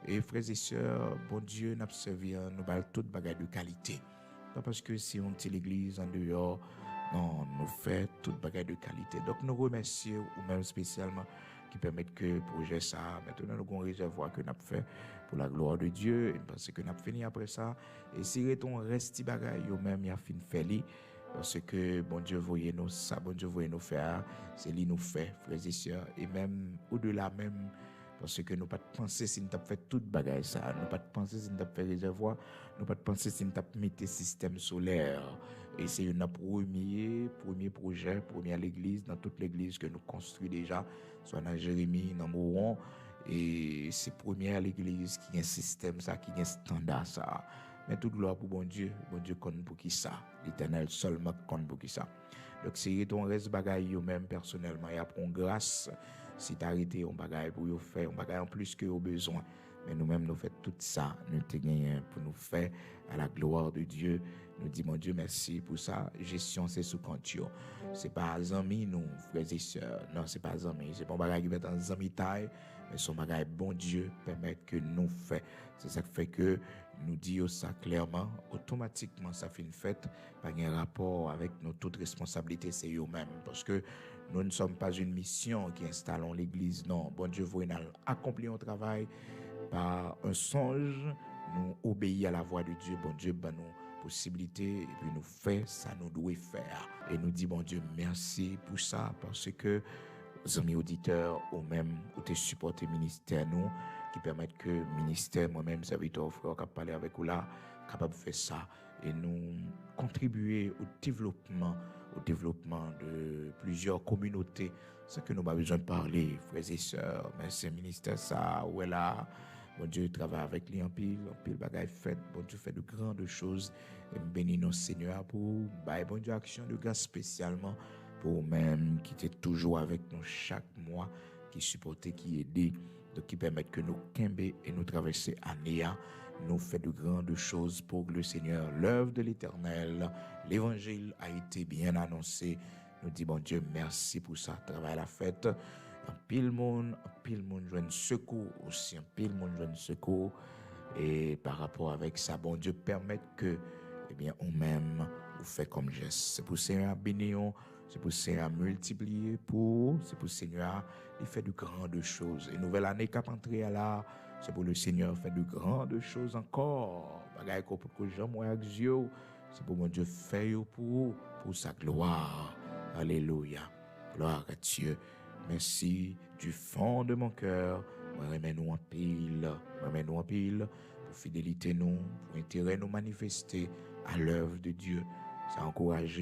A: Et frères et sœurs, bon Dieu, nous servi, nous avons toute bagaille de qualité. Pas parce que si on tient l'église en dehors, non, nous fait toute bagaille de qualité. Donc nous remercions, ou même spécialement, qui permettent que le projet ça, maintenant nous avons un réservoir que nous avons fait pour la gloire de Dieu, et parce que nous avons fini après ça. Et si on reste bagaille, ou même il a fini faire parce que bon Dieu voyez nous ça, bon Dieu voyez nous faire, c'est lui nous fait, frères et sœurs, et même au-delà même. Parce que nous pas de penser si nous avons fait toute bagaille ça, nous pas de penser si nous avons fait réservoir, nous pas de penser si nous avons mis des systèmes solaires. Et c'est un premier projet, première l'église, dans toute l'église que nous construisons déjà, soit dans Jérémie, dans Mouron. Et c'est première l'église qui a un système ça, qui a un standard ça. Mais toute gloire pour bon Dieu compte pour qui ça. L'Éternel seulement compte pour qui ça. Donc c'est ton reste bagaille même personnellement, il y a pour grâce. Si tu as arrêté un bagage pour faire un bagage en plus que au besoin, mais nous-mêmes nous faisons tout ça, nous te gagnons pour nous faire à la gloire de Dieu. Nous disons mon Dieu merci pour ça. Gestion c'est sous compte. C'est pas amis nous frères et sœurs, non c'est pas amis, c'est pas un bagage qui va dans amis taille, mais son bagage bon Dieu permet que nous fait. C'est ça qui fait que nous disons ça clairement, automatiquement ça fait une fête, pas un rapport avec notre toute responsabilité, c'est eux-mêmes parce que nous ne sommes pas une mission qui installons l'église, non. Bon Dieu, vous accompli un travail par un songe, nous obéissons à la voix de Dieu. Bon Dieu, ben nous possibilités et puis nous fait ça nous doit faire. Et nous dit bon Dieu, merci pour ça parce que les amis auditeurs ou même ou tes supportés ministère nous qui permettent que ministère moi-même serviteur frère qui parler avec vous là capable de faire ça et nous contribuer au développement de plusieurs communautés. C'est que nous avons besoin de parler, frères et sœurs, mais c'est ministère ça, où est là, bon Dieu travaille avec lui en pile bagaille fait, bon Dieu fait de grandes choses, et bénis nos Seigneur pour, bon Dieu action de grâce spécialement pour même qui était toujours avec nous chaque mois, qui supportait, qui aidait, donc qui permettent que nous quimber et nous traverser année, nous fait de grandes choses pour le Seigneur. L'œuvre de l'Éternel, l'évangile a été bien annoncé. Nous disons, bon Dieu, merci pour ça. Travail la fête. Un pile monde joue secours aussi. Un pile monde joue secours. Et par rapport avec ça, bon Dieu, permet que, eh bien, on même, vous fait comme geste. C'est pour Seigneur bénir, c'est pour Seigneur multiplier c'est pour Seigneur, il fait de grandes choses. Et nouvelle année qui a entré là, c'est pour le Seigneur faire de grandes choses encore. Bagaille qu'on peut que j'aime moi avec Dieu, c'est pour mon Dieu faire pour sa gloire. Alléluia. Gloire à Dieu. Merci du fond de mon cœur. Moi remets-nous en pile pour fidélité nous, pour intérêt nous manifester à l'œuvre de Dieu. Ça encourage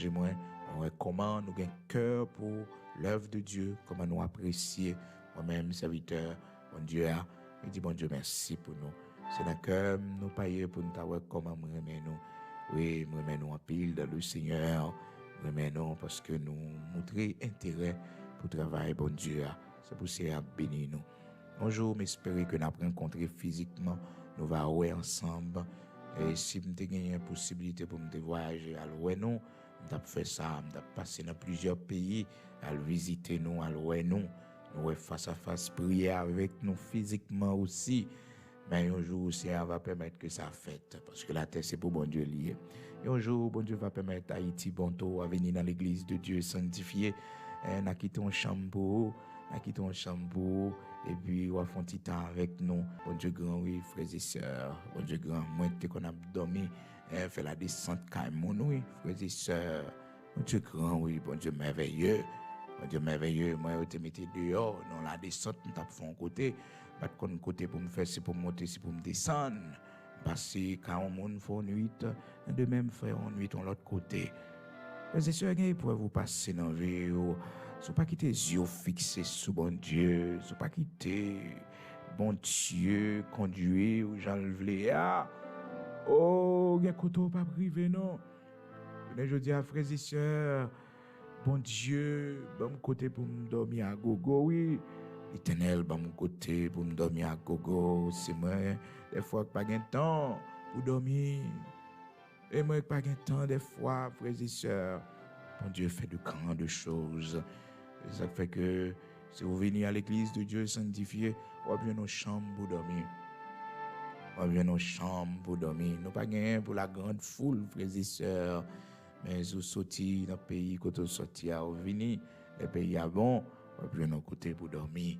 A: moi. On recommande nous un cœur pour l'œuvre de Dieu, comment nous apprécier moi-même serviteur. Bon Dieu, je dis bon Dieu merci pour nous. C'est là que nous payons pour nous savoir comment nous remettons nous. Oui, nous remettons en pile dans le Seigneur. Nous remettons parce que nous montrons intérêt pour travailler, bon Dieu. C'est pour ça bénir nous. Un jour, j'espère que nous avons rencontré physiquement. Nous allons jouer ensemble. Et si nous avons une possibilité pour nous voyager, alors nous avons fait ça. Nous avons passé dans plusieurs pays, à visiter nous, à louer nous. Nous face à face, prier avec nous physiquement aussi. Mais un jour, ça va permettre que ça fête. Parce que la terre, c'est pour bon Dieu lié. Et un jour, bon Dieu va permettre à Haïti, Bonto, à venir dans l'église de Dieu sanctifié. N'a quitté un chambre, et puis, on va faire un petit temps avec nous. Bon Dieu grand, oui, frères et sœurs. Bon Dieu grand, moi, dès qu'on a dormi, fait la descente quand même, oui, frères et sœurs. Bon Dieu grand, oui, bon Dieu merveilleux. Bon Dieu merveilleux, moi, je te mettais dehors, dans la descente, nous t'as fait un côté. Pas de côté pour me faire, c'est pour monter, c'est pour me descendre. Passer quand on monte, faut une nuit, de même faire une nuit de l'autre côté. C'est sûr que pour vous passer dans la vie, ne pas quitter les yeux fixés sur bon Dieu, ne pas quitter bon Dieu, conduire ou j'en le ah, oh, il y a côté pas privé, non. Je dis à frères et sœurs, bon Dieu, bon côté pour me dormir à gogo, oui. Éternel, bon côté pour me dormir à gogo, c'est moi, des fois que pas de temps pour dormir. Et moi, pas de temps, des fois, frères et sœurs, bon Dieu fait de grandes choses. Et ça fait que si vous venez à l'église de Dieu sanctifié, on va bien nos chambres pour dormir. On va bien nos chambres pour dormir. Nous pas gagner pour la grande foule, frères et sœurs. Mais vous sortez dans le pays, quand vous sortez à venir, le pays est bon, on va bien nos côtés pour dormir.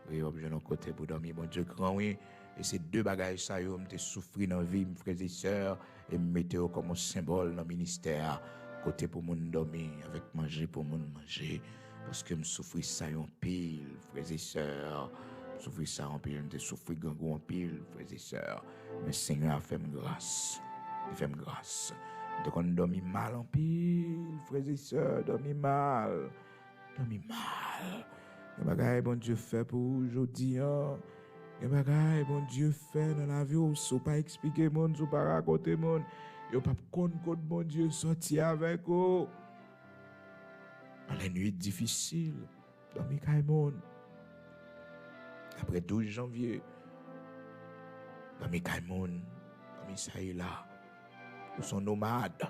A: Oui, on va bien nos côtés pour dormir. Bon Dieu grand, oui. Et ces deux bagages, ça, yo, m'te souffrir dans la vie, mes frères et sœurs, et me mettez comme un symbole dans le ministère. Côté pour mon dormir, avec manger pour mon manger. Parce que me souffrir ça en pile, frères et sœurs. Me souffrir ça en pile, me souffrir gangou en pile, frères et sœurs. Mais Seigneur a fait grâce. Il fait grâce. Donc on dormit mal en pile, frères et sœurs, dormit mal. Dormit mal. Et bagaille bon Dieu fait pour aujourd'hui, hein. Et bagaille bon Dieu fait dans la vie, ou so pas expliquer monde, so pas raconter monde. Yo pas connaître bon Dieu sorti avec vous. Dans les nuits difficiles, dormir Kaimon. Après 12 janvier, dormir Kaimon, dormir ça et là. Nous sommes nomades.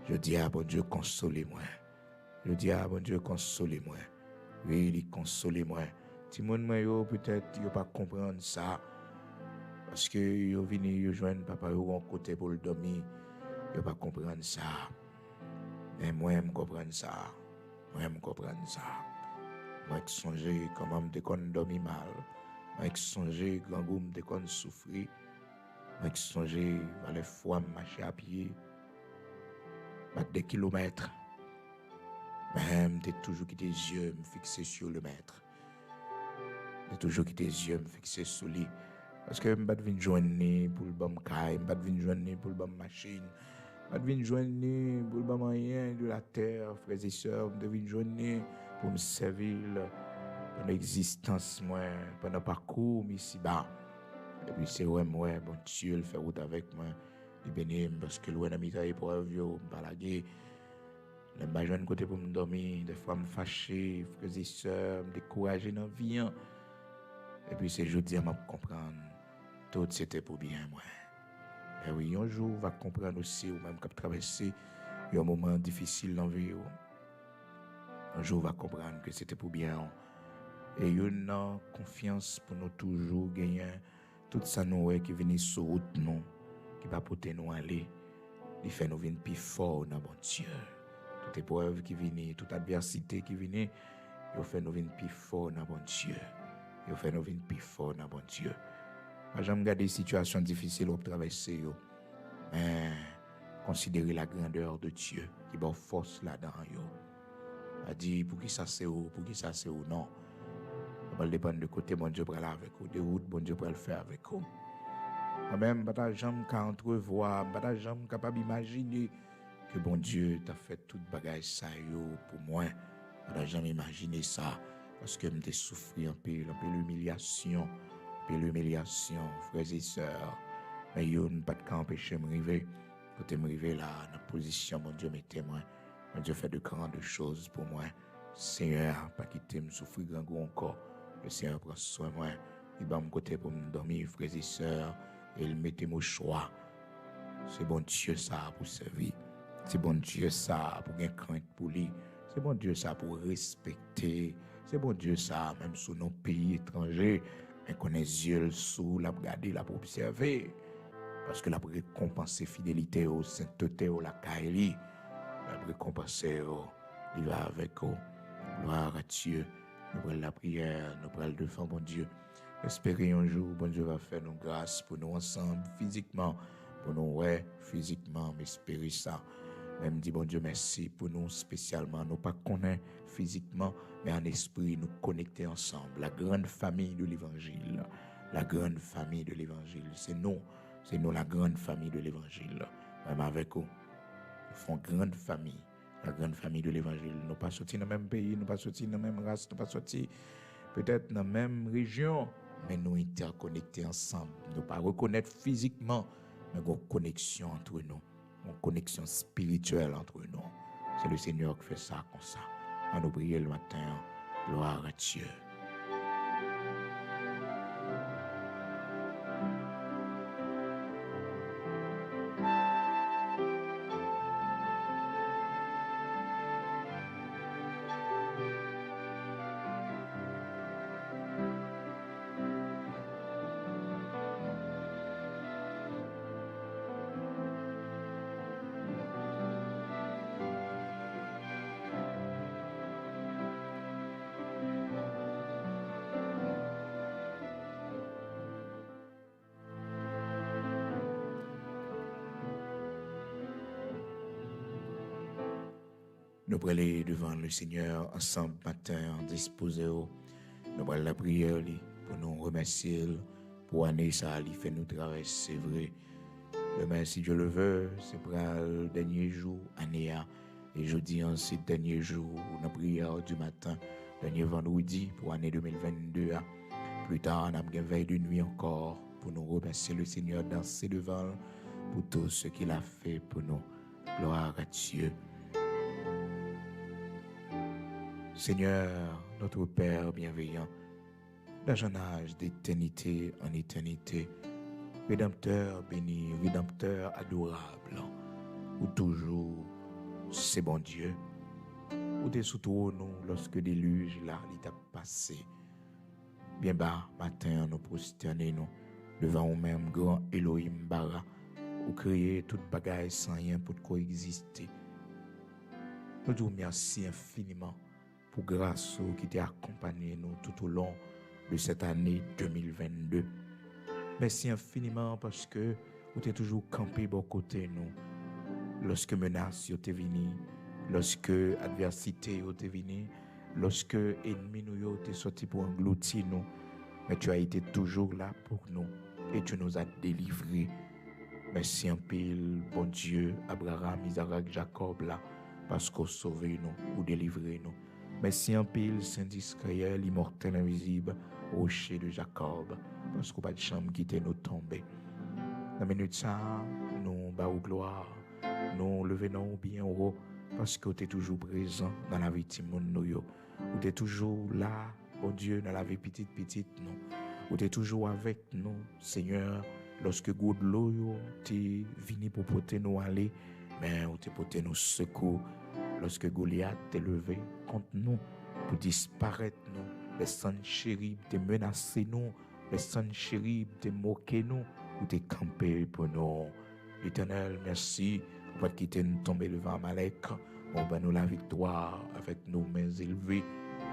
A: Je dis à bon Dieu, consolez-moi. Je dis à bon Dieu, consolez-moi. Oui, il consolez-moi. Si mon moi peut-être yo pas comprendre ça parce que yo vini yo joindre papa yo en côté pour le dormir, yo pas comprendre ça. Mais moi je comprends ça. Moi qui songer comment me déconne dormir mal. Moi qui songer grand goût me déconne souffrir. Moi qui songer à les fois marcher à pied. Battre des kilomètres. Même t'es toujours qui tes yeux me fixer sur le maître. J'ai toujours quitté les yeux, me fixer sur lui. Parce que je ne vais pas venir joindre pour le bon caille, je ne vais pas venir joindre pour le bon machine, je ne vais pas venir joindre pour le bon moyen de la terre, frères et sœurs, je vais venir joindre pour me servir dans l'existence, pendant le parcours ici-bas. Et puis c'est ouais, moi, bon Dieu, il fait route avec moi, il bénit, parce que loin de mes épreuves, je me balaguer. Je ne vais pas joindre côté pour me dormir, des fois me fâcher, frères et sœurs, me décourager dans la vie. Et puis c'est jeudi à me comprendre. Tout c'était pour bien, moi. Et oui, un jour, on va comprendre aussi, ou même quand traverser un moment difficile dans la vie. Un jour, on va comprendre que c'était pour bien. Et une confiance pour nous toujours gagner. Tout ça, nous, qui vient sur route, nous, qui va porter nous aller. Il fait nous venir plus fort dans bon Dieu. Toute épreuve qui vient, toute adversité qui vient, il fait nous venir plus fort dans bon Dieu. Il fait nous venir plus fort dans bon Dieu. Moi, j'aime regarder des situations difficiles pour traverser. Mais considérer la grandeur de Dieu qui va force là-dedans. A dit pour qui ça c'est où, pour qui ça c'est où, non. Ça va dépendre de côté bon Dieu pour aller avec vous, de route bon Dieu pour le faire avec vous. Moi-même, je ne jamais entrevoir, je ne jamais capable d'imaginer que bon Dieu t'a fait toute bagage ça pour moi. Je ne jamais imaginer ça parce que je me souffrir un peu l'humiliation. puis l'humiliation, frères et sœurs. Mais yo ne pas de empêcher de me arriver. Quand me arriver là, dans la position, mon Dieu, mes témoins. Mon Dieu fait de grandes choses pour moi. Seigneur, pas quitter me souffrir grand goût encore. Le Seigneur prend soin de moi. Il va me côté pour me dormir, frères et sœurs. Et il mettait mon choix. C'est bon Dieu ça pour servir. C'est bon Dieu ça pour gagner crainte pour lui. C'est bon Dieu ça pour respecter. C'est bon Dieu ça même sous nos pays étrangers. Mais qu'on ait les yeux sous, la regarder, la observer. Parce que la récompenser fidélité au sainteté au la kaili. La récompenser il va avec eux. Gloire à Dieu. Nous prenons la prière, nous prenons le devant bon Dieu. Espérez un jour, bon Dieu va faire nos grâces pour nous ensemble, physiquement, pour nous, ouais, physiquement, mais espérez ça. Même dit, bon Dieu, merci pour nous spécialement, nous pas connaître physiquement, mais en esprit, nous connecter ensemble. La grande famille de l'évangile, la grande famille de l'évangile, c'est nous la grande famille de l'évangile. Même avec eux, nous faisons grande famille. La grande famille de l'évangile. Nous pas sortis dans le même pays, nous pas sortis dans la même race, nous pas sortis peut-être dans la même région, mais nous interconnectés ensemble. Nous pas reconnaître physiquement, mais une connexion entre nous, une connexion spirituelle entre nous. C'est le Seigneur qui fait ça comme ça. On nous prier le matin. Gloire à Dieu. Nous allons aller devant le Seigneur ensemble matin, disposer. Nous allons la prière pour nous remercier pour l'année ça, il fait nous traverser, c'est vrai. Demain, si Dieu le veut, c'est pour le dernier jour, année. Et jeudi, ensuite, dernier jour, la prière du matin, dernier vendredi pour l'année 2022. Plus tard, on a une veille de nuit encore pour nous remercier le Seigneur dans ses devants pour tout ce qu'il a fait pour nous. Gloire à Dieu. Seigneur, notre Père bienveillant, dans un âge d'éternité en éternité, Rédempteur béni, Rédempteur adorable, ou toujours, c'est bon Dieu, ou t'es sous nous lorsque déluge là, il t'a passé. Bien bas, matin, nous prosternons devant nous-mêmes, grand Elohim Bara, ou créer toute bagaille sans rien pour coexister. Nous disons merci infiniment pour grâce qui t'a accompagné nous tout au long de cette année 2022. Merci infiniment parce que vous êtes toujours campé à côté de nous. Lorsque menace est venue, lorsque adversité est venue, lorsque ennemi nous est sorti pour engloutir nous, mais tu as été toujours là pour nous et tu nous as délivrés. Merci un pile, bon Dieu, Abraham, Isaac, Jacob là, parce qu'on sauvé nous ou délivré nous. Merci un pile, Saint-Israël, immortel, invisible, rocher de Jacob, parce qu'on n'a pas de chambre qui nous tomber. Dans la minute ça, nous bas au gloire, nous levons bien haut, parce que tu es toujours présent dans la vie de nous. Tu es toujours là, bon Dieu, dans la vie petite, nous. Tu es toujours avec nous, Seigneur, lorsque God l'eau, tu es venu pour porter nous aller, mais tu es porté nous secours. Lorsque Goliath t'est levé contre nous pour disparaître nous, les Sanchérib t'es menacé nous, les Sanchérib t'es moqué nous, ou t'es campé pour nous. Éternel, merci pour quitter nous tomber devant Amalek, on va nous la victoire avec nos mains élevées.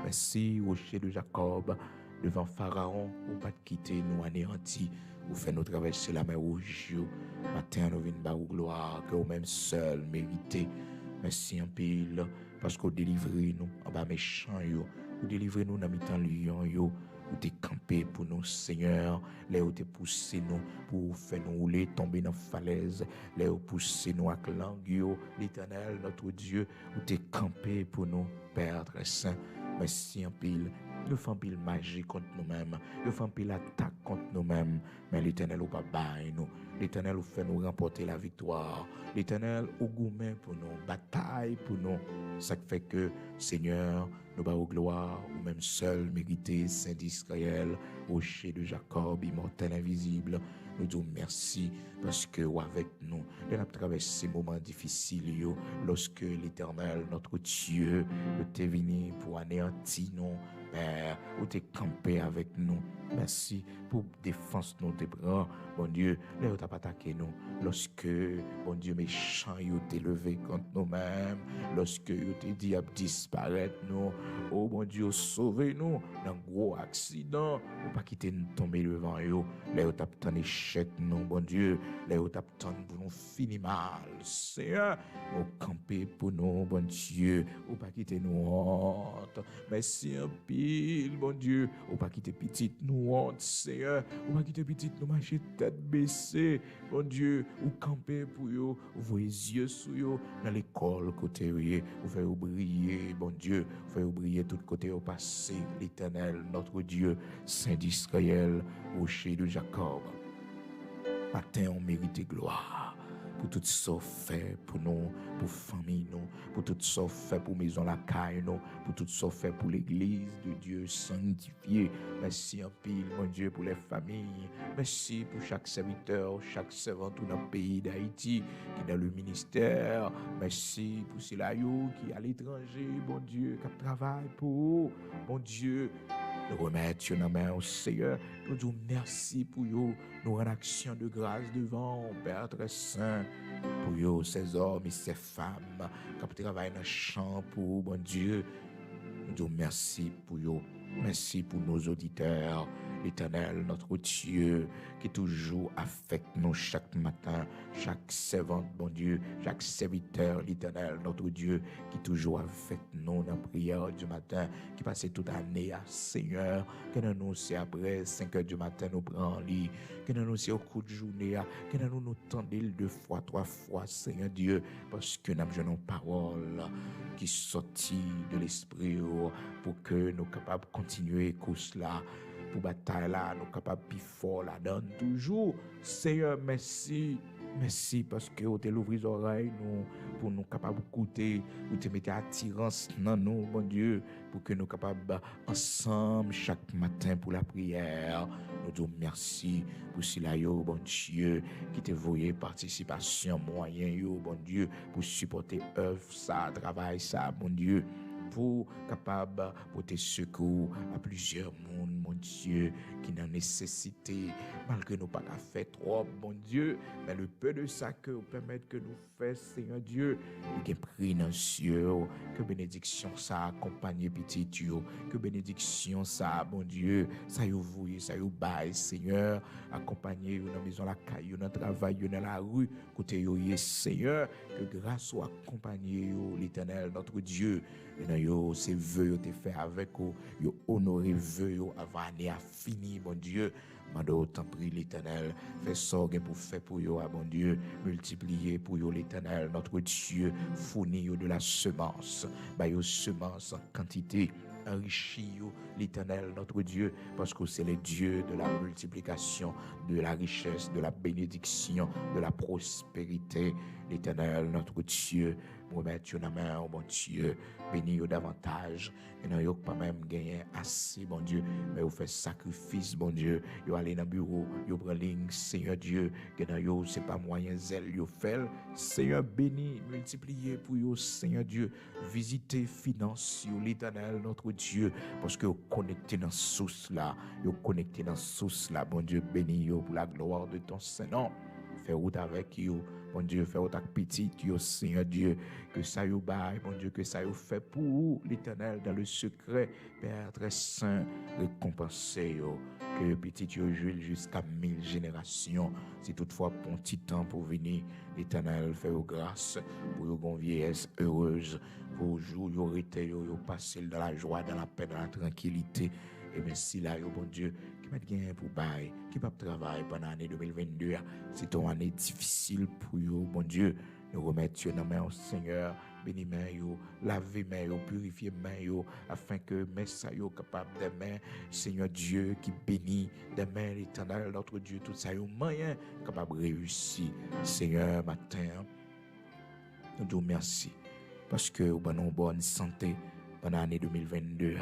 A: Merci, rocher de Jacob, devant Pharaon, ou pas quitter nous anéantis, ou fait nous traverser la mer rouge. Matin, nous venons bas gloire, que vous-même seul méritez. Merci un pile, parce que vous délivrez nous en bas méchant, vous délivrez nous dans le temps lion, vous t'es campé pour nous, Seigneur, là où t'es poussé nous, pour faire nous rouler, tomber dans la falaise, là où poussé nous avec langue, l'Éternel, notre Dieu, vous t'es campé pour nous, Père très saint. Merci un pile, Nous faisons pile magie contre nous-mêmes. Nous faisons pile attaque contre nous-mêmes. Mais l'Éternel ou pas bail nous. L'Éternel ou fait nous remporter la victoire. L'Éternel ou gourmet pour nous, bataille pour nous. Ça fait que, Seigneur, nous bas gloire, ou même seul mérité, Saint d'Israël, rocher de Jacob, immortel, invisible. Nous disons merci parce que ou avec nous, nous avons traversé ces moments difficiles, lorsque l'Éternel, notre Dieu, était venu pour anéantir nous, Père, ou t'es campé avec nous. Merci pour défense de tes bras, bon Dieu, là où t'as pas attaqué nous, lorsque, bon Dieu, méchant, you t'es levé contre nous-mêmes, lorsque you t'es dit à disparaître nous, oh bon Dieu, sauvez-nous d'un gros accident, ou pas quitter nous tomber devant you, là où t'as un échec nous, bon Dieu, là où t'as pour nous finir mal, Seigneur, nous camper pour nous, bon Dieu, ou pas quitter nous honte, merci un pile, bon Dieu, ou pas quitter petite nous honte, Seigneur, ou pas quitter petite nous marcher tête baissée, bon Dieu, ou camper pour yo, vos yeux sur yo, dans l'école côté ou faire briller, bon Dieu, faire briller tout côté au passé, l'Éternel, notre Dieu, Saint d'Israël, rocher de Jacob. Matin, on mérite gloire pour tout ça fait pour nous, pour famille nous, pour tout ça fait pour maison la caille nous, pour tout ça fait pour l'église de Dieu sanctifié. Merci en pile, mon Dieu, pour les familles. Merci pour chaque serviteur, chaque servante dans le pays d'Haïti qui est dans le ministère. Merci pour ceux-là qui est à l'étranger, bon Dieu, qui travaille pour, bon Dieu. Nous remettons nos mains au Seigneur. Nous disons merci pour vous. Nous rendons action de grâce devant Père très saint. Pour vous, ces hommes et ces femmes qui travaillent dans le champ pour bon Dieu. Nous disons merci pour vous. Merci pour nos auditeurs. L'Éternel, notre Dieu, qui toujours affecte nous chaque matin, chaque servante, bon Dieu, chaque serviteur, l'Éternel, notre Dieu, qui toujours affecte nous dans la prière du matin, qui passe toute l'année à Seigneur, que nous, c'est après 5 heures du matin, nous prenons lit, que nous, c'est au cours de journée, que nous tendons 2 fois, 3 fois, Seigneur Dieu, parce que nous avons une parole qui sortit de l'esprit pour que nous capables de continuer course là. Pour bataille là, nous capables plus fort là donne toujours. Seigneur, merci. Merci parce que vous avez ouvert les oreilles nous, pour nous capables d'écouter, vous avez mis attirance dans nous, bon Dieu, pour que nous capables ensemble chaque matin pour la prière. Nous disons merci pour cela, bon Dieu, qui te voyé participation, moyen, bon Dieu, pour supporter œuvre, ça, travail, ça, bon Dieu. Pour capable porter secours à plusieurs mondes, mon Dieu, qui n'ont nécessité, malgré nous pas fait trop, mon Dieu, mais le peu de ça que vous permettez que nous fassions, Seigneur Dieu, il y a pris dans le ciel, que bénédiction ça accompagne petit Dieu, que bénédiction ça, mon Dieu, ça you vous, ça you bail, Seigneur, accompagner dans la maison, la caille, dans le travail, dans la rue, côté yo, Seigneur, que grâce soit accompagné, l'Éternel, notre Dieu, et yo, ces vœux yo te fait avec yo honoré vœux yo avant année à fini, bon Dieu. Mando t'en prie l'Éternel, fais sorgue pour faire pour yo, bon Dieu, multiplier pour yo l'Éternel, notre Dieu, fournir de la semence, bah yo semence en quantité. Enrichis l'Éternel, notre Dieu, parce que c'est le Dieu de la multiplication, de la richesse, de la bénédiction, de la prospérité. L'Éternel, notre Dieu, nous remettons la main, oh mon Dieu, bénis davantage. Et nous n'avons pas même gagné assez, bon Dieu, mais vous faites sacrifice, bon Dieu. Vous allez dans le bureau, vous prenez ligne, Seigneur Dieu, que dans vous, ce n'est pas moyen zèle, vous faites. Seigneur, bénis, multipliez pour vous, Seigneur Dieu, visitez, finances, l'Éternel, notre Dieu, parce que vous connectez dans source là, vous connectez dans source là, bon Dieu, bénis vous pour la gloire de ton Saint-Nom. Fais route avec vous. Bon Dieu, fais autant petit, Seigneur Dieu, que ça you baille, bon Dieu, que ça you fait pour l'Éternel dans le secret, Père très saint, récompensez yo, que petit yo jouit jusqu'à 1000 générations, si toutefois bon petit temps pour venir, l'Éternel fait aux grâce, pour yo gon vieillesse heureuse, pour jour yo rete yo passer dans la joie, dans la paix, dans la tranquillité. Et merci là, bon Dieu, qui m'a gagné pour bail, qui va travailler pendant l'année 2022. C'est une année difficile pour vous, bon Dieu. Nous remettons nos mains au Seigneur. bénis main yo, laver main yo, purifier main yo, afin que main ça yo capable des mains, Seigneur Dieu, qui bénit des mains l'Éternel, notre Dieu, tout ça yo moyen capable réussir. Seigneur, matin, nous te remercions parce que nous avons une bonne santé pendant l'année 2022.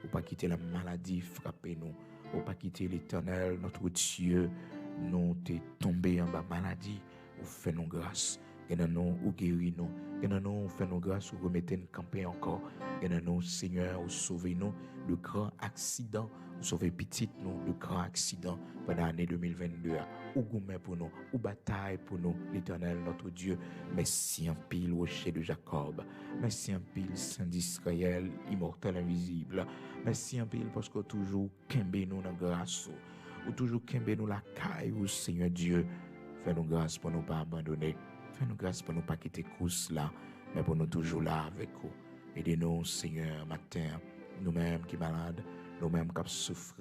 A: Ou pas quitter la maladie frapper nous, ou pas quitter l'Éternel, notre Dieu, nous t'es tombé en bas maladie, ou fait nous grâce, et nous ou guéris nous, et nous fait nous grâce, ou remettez nous camper encore, et nous Seigneur, ou sauvez nous le grand accident, ou sauvez petit nous le grand accident pendant l'année 2022. Ou gourmet pour nous, ou bataille pour nous, l'Éternel, notre Dieu. Merci en pile, rocher de Jacob. Merci en pile, Saint d'Israël, immortel, invisible. Merci en pile parce que toujours kembe nous dans grâce, ou toujours kembe nous la caille, ou Seigneur Dieu. Fais-nous grâce pour nous pas abandonner. Fais-nous grâce pour nous pas quitter course là, mais pour nous toujours là avec vous. Aidez-nous, Seigneur, matin, nous-mêmes qui malades, nous-mêmes qui souffrent.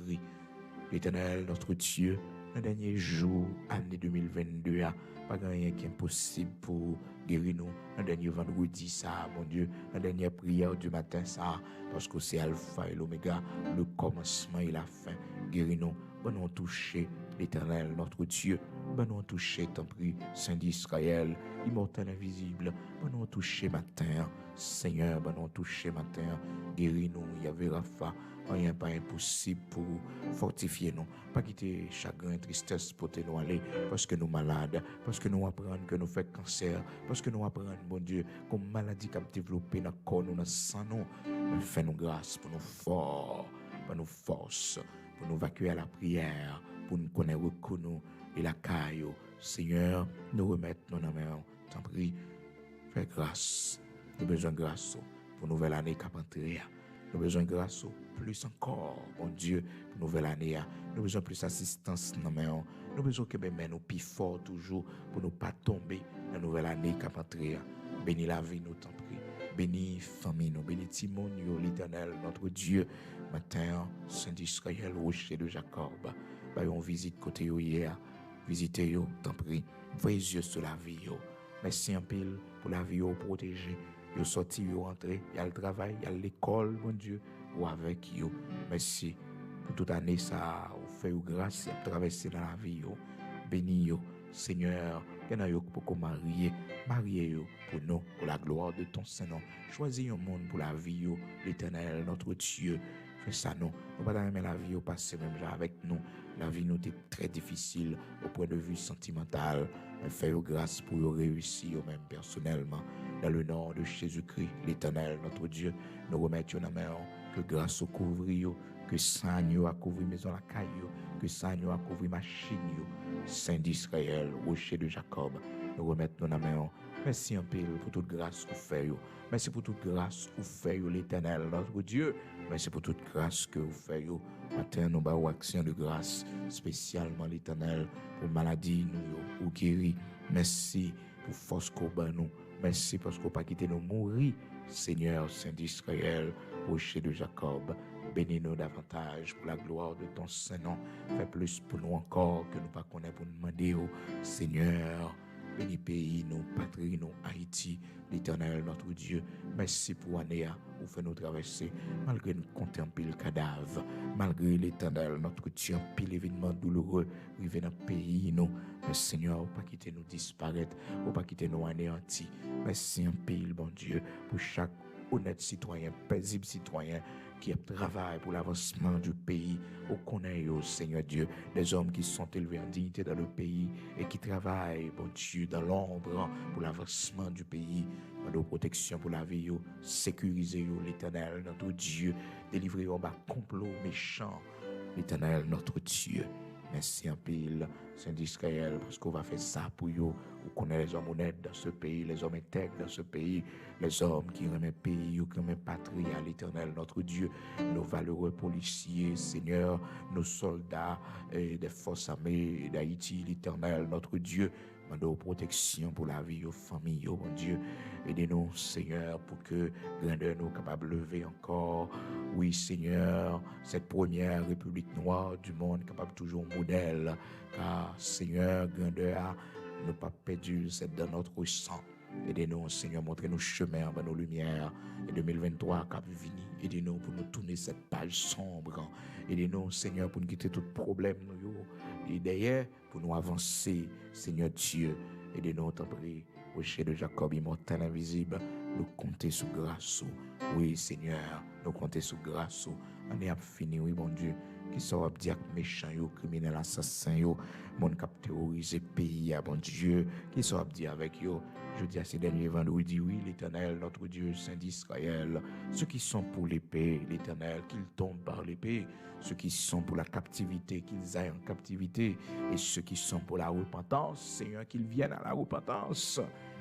A: L'Éternel, notre Dieu, le dernier jour, année 2022, pas rien qui est impossible pour guérir nous. Le dernier vendredi, ça, mon Dieu, la dernière prière du matin, ça, parce que c'est Alpha et l'Oméga, le commencement et la fin. Guéris nous, bon nous toucher l'Éternel, notre Dieu, bon nous toucher, t'en prie, Saint d'Israël, immortel invisible, bon nous toucher matin, Seigneur, bon nous toucher matin, guéris nous, Yahvé Rapha. Rien pas impossible pour fortifier nous. Pas quitter chagrin, tristesse pour nous aller parce que nous malades, parce que nous apprenons que nous faisons cancer, parce que nous apprenons, bon Dieu, comme maladie qui a développé dans le corps, nous, dans le sang, nous. Fais-nous grâce pour nous forts, pour nous force, pour nous vacuer à la prière, pour nous connaître, reconnaître et la caille. Seigneur, nous remettre nos mains. T'en prie, fais grâce. Nous avons besoin de grâce pour nouvelle année qui a entré. Nous avons besoin de grâce plus encore, mon Dieu, pour nouvelle année. Nous avons besoin de plus d'assistance. Nous avons besoin que nous plus fort toujours pour ne pas tomber dans la nouvelle année qui a entré. Bénis la vie, nous t'en prie. Bénis famille, nous bénis Timon, l'Éternel, notre Dieu. Matin, Saint d'Israël, rocher de Jacob. On visite côté hier. Visitez, t'en prie. Voyez yeux sur la vie. Merci un pile pour la vie protégée. Yo sorti, yo rentré, y a le travail, y a l'école, mon Dieu, ou avec yo. Merci pour toute année ça, ou fait ou grâce, y a traversé dans la vie yo. Béni yo, Seigneur, y en a yo pour marier yo pour nous, pour la gloire de ton Saint-Nom. Choisis un monde pour la vie yo, l'Éternel, notre Dieu. Fais ça non. Nous pas aimer la vie au passé même avec nous. La vie nous est très difficile au point de vue sentimental. Mais fais grâce pour réussir même personnellement. Dans le nom de Jésus-Christ, l'Éternel, notre Dieu, nous remettons dans la main que grâce au couvrir, que Saint a couvert maison la caille, que Saint a couvert machine, Saint d'Israël, rocher de Jacob, nous remettons dans la main. Merci un peu pour toute grâce que vous faites. Merci pour toute grâce que vous faites, l'Éternel, notre Dieu. Merci pour toute grâce que vous faites. Matin, nous avons action de grâce, spécialement l'Éternel, pour maladie, nous, ou guéri. Merci pour force qu'on nous. Merci parce qu'on n'a pas quitté nous mourir. Seigneur, Saint d'Israël, rocher de Jacob, bénis-nous davantage pour la gloire de ton Saint-Nom. Fais plus pour nous encore que nous ne connaissons pas pour nous demander, Seigneur. Bénis pays, nous, patrie, nous, Haïti, l'Éternel, notre Dieu. Merci pour Anéa, où fait nous traverser, malgré nous contempler le cadavre, malgré l'Éternel, notre Dieu, un pile événement douloureux, arrivé dans le pays, nous. Mais Seigneur, pas quitter nous disparaître, ou pas quitter nous anéantis. Merci un pile, bon Dieu, pour chaque honnête citoyen, paisible citoyen, qui travaille pour l'avancement du pays. Au connaît, Seigneur Dieu, des hommes qui sont élevés en dignité dans le pays et qui travaillent, bon Dieu, dans l'ombre pour l'avancement du pays, de protection pour la vie, sécuriser l'Éternel, notre Dieu, délivrer au bas complot méchant, l'Éternel, notre Dieu. Merci un pile, Saint d'Israël, parce qu'on va faire ça pour vous. Vous connaissez les hommes honnêtes dans ce pays, les hommes intègres dans ce pays, les hommes qui remettent pays, qui remettent patrie à l'Éternel, notre Dieu, nos valeureux policiers, Seigneur, nos soldats et des forces armées d'Haïti, l'Éternel, notre Dieu. Demandons protection pour la vie, aux familles, mon Dieu. Aidez-nous, Seigneur, pour que grandeur nous capable de lever encore. Oui, Seigneur, cette première République noire du monde capable toujours modèle. Car, Seigneur, grandeur, ne pas perdu, c'est dans notre sang. Aidez-nous, Seigneur, montrez-nous chemin avant nos lumières. Et 2023 cap vini, aidez-nous pour nous tourner cette page sombre. Aidez-nous, Seigneur, pour nous quitter tout problème nous. Et derrière, pour nous avancer, Seigneur Dieu. Aidez-nous, t'en prie, rocher de Jacob, immortel, invisible. Nous compter sous grâce. Oui, Seigneur, nous compter sous grâce. On est fini, oui, bon Dieu. Qui sont dire méchants, criminels, assassins, monde qui a terrorisé le pays, bon Dieu, qui sont dire avec eux. Je dis à ces derniers vendredis, oui, l'Éternel, notre Dieu, Saint d'Israël, ceux qui sont pour l'épée, l'Éternel, qu'ils tombent par l'épée, ceux qui sont pour la captivité, qu'ils aillent en captivité, et ceux qui sont pour la repentance, Seigneur, qu'ils viennent à la repentance,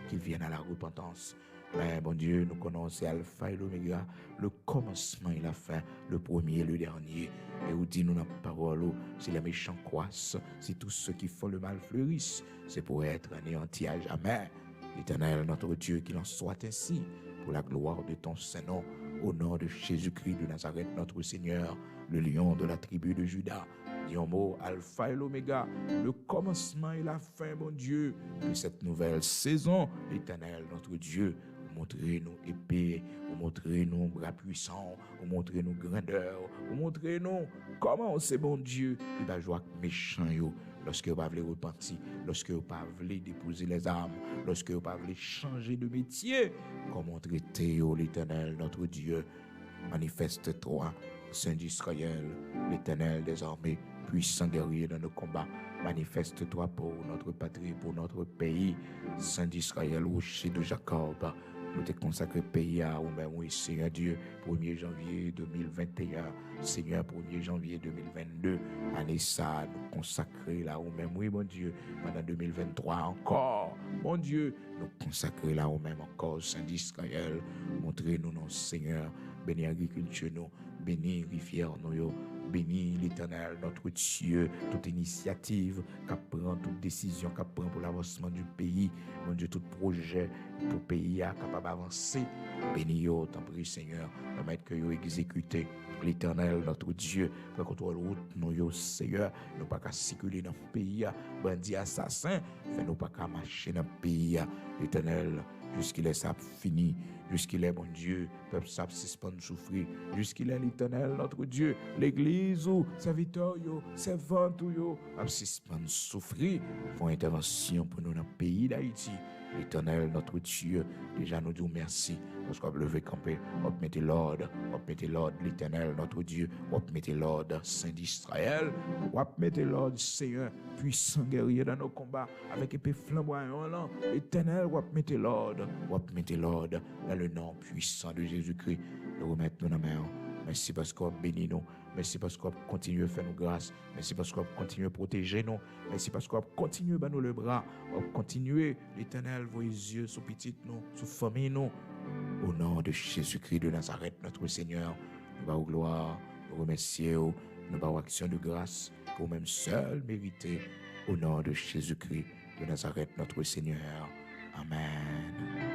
A: qu'ils viennent à la repentance. Mais bon Dieu, nous connaissons Alpha et l'Oméga, le commencement et la fin, le premier et le dernier. Et vous dit nous dans la parole, si les méchants croissent, si tous ceux qui font le mal fleurissent, c'est pour être anéantis à jamais. L'Éternel, notre Dieu, qu'il en soit ainsi, pour la gloire de ton Saint-Nom, au nom de Jésus-Christ de Nazareth, notre Seigneur, le lion de la tribu de Juda. Dis en mot, Alpha et l'Oméga, le commencement et la fin, mon Dieu, de cette nouvelle saison, l'Éternel, notre Dieu, montrez-nous épée, montrez-nous bras puissants, montrez-nous grandeur, montrez-nous comment c'est bon Dieu, il va jouer méchant yo. Lorsque vous ne voulez pas repentir, lorsque vous ne voulez pas déposer les armes, lorsque vous ne voulez pas changer de métier, comment traiter l'Éternel, notre Dieu, manifeste-toi, Saint d'Israël, l'Éternel des armées, puissant guerrier dans nos combats, manifeste-toi pour notre patrie, pour notre pays, Saint d'Israël, rocher de Jacob. Nous te consacrons pays à nous-mêmes, oui, Seigneur Dieu, 1er janvier 2021, Seigneur, 1er janvier 2022, année ça, nous consacrer là nous-mêmes, oui, mon Dieu, pendant 2023 encore, mon Dieu, nous consacrer là nous-mêmes encore, Saint d'Israël, montrez-nous, non, Seigneur, bénis l'agriculture, nous, bénis rivière, nous, bénis l'Éternel, notre Dieu, toute initiative, qui prend toute décision, qui prend pour l'avancement du pays, mon Dieu, tout projet pour le pays capable d'avancer. Bénis, t'en prie, Seigneur, permettre que vous exécutez l'Éternel, notre Dieu, pour contrôler route, nous, Seigneur, nous pas qu'à circuler dans le pays, bandits assassins, fait nous pas qu'à marcher dans le pays, l'Éternel, jusqu'il est ça fini, jusqu'il est, mon Dieu, peuple ça suspend souffrir, jusqu'il est l'Éternel, notre Dieu, l'Église ou serviteurs, servantes ou suspend souffrir, font intervention pour nous dans le pays d'Haïti. L'Éternel, notre Dieu, déjà nous disons merci, parce qu'on a levé camper, on mettre l'ordre, l'Éternel, notre Dieu, on mettre l'ordre, Saint d'Israël, on mettre l'ordre, Seigneur, puissant guerrier dans nos combats, avec épée flamboyante, l'Éternel, on mettre l'ordre, dans le nom puissant de Jésus-Christ, nous remettons nos mains. Merci parce qu'on bénit nous. Merci parce qu'on continue à faire nos grâces. Merci parce qu'on continue à protéger nous. Merci parce qu'on continue à nous le bras. On continue, l'Éternel, vos yeux sur petite nous, sur famille nous. Au nom de Jésus-Christ de Nazareth, notre Seigneur, nous avons gloire, nous remercions, nous avons action de grâce pour même seul mériter. Au nom de Jésus-Christ de Nazareth, notre Seigneur. Amen.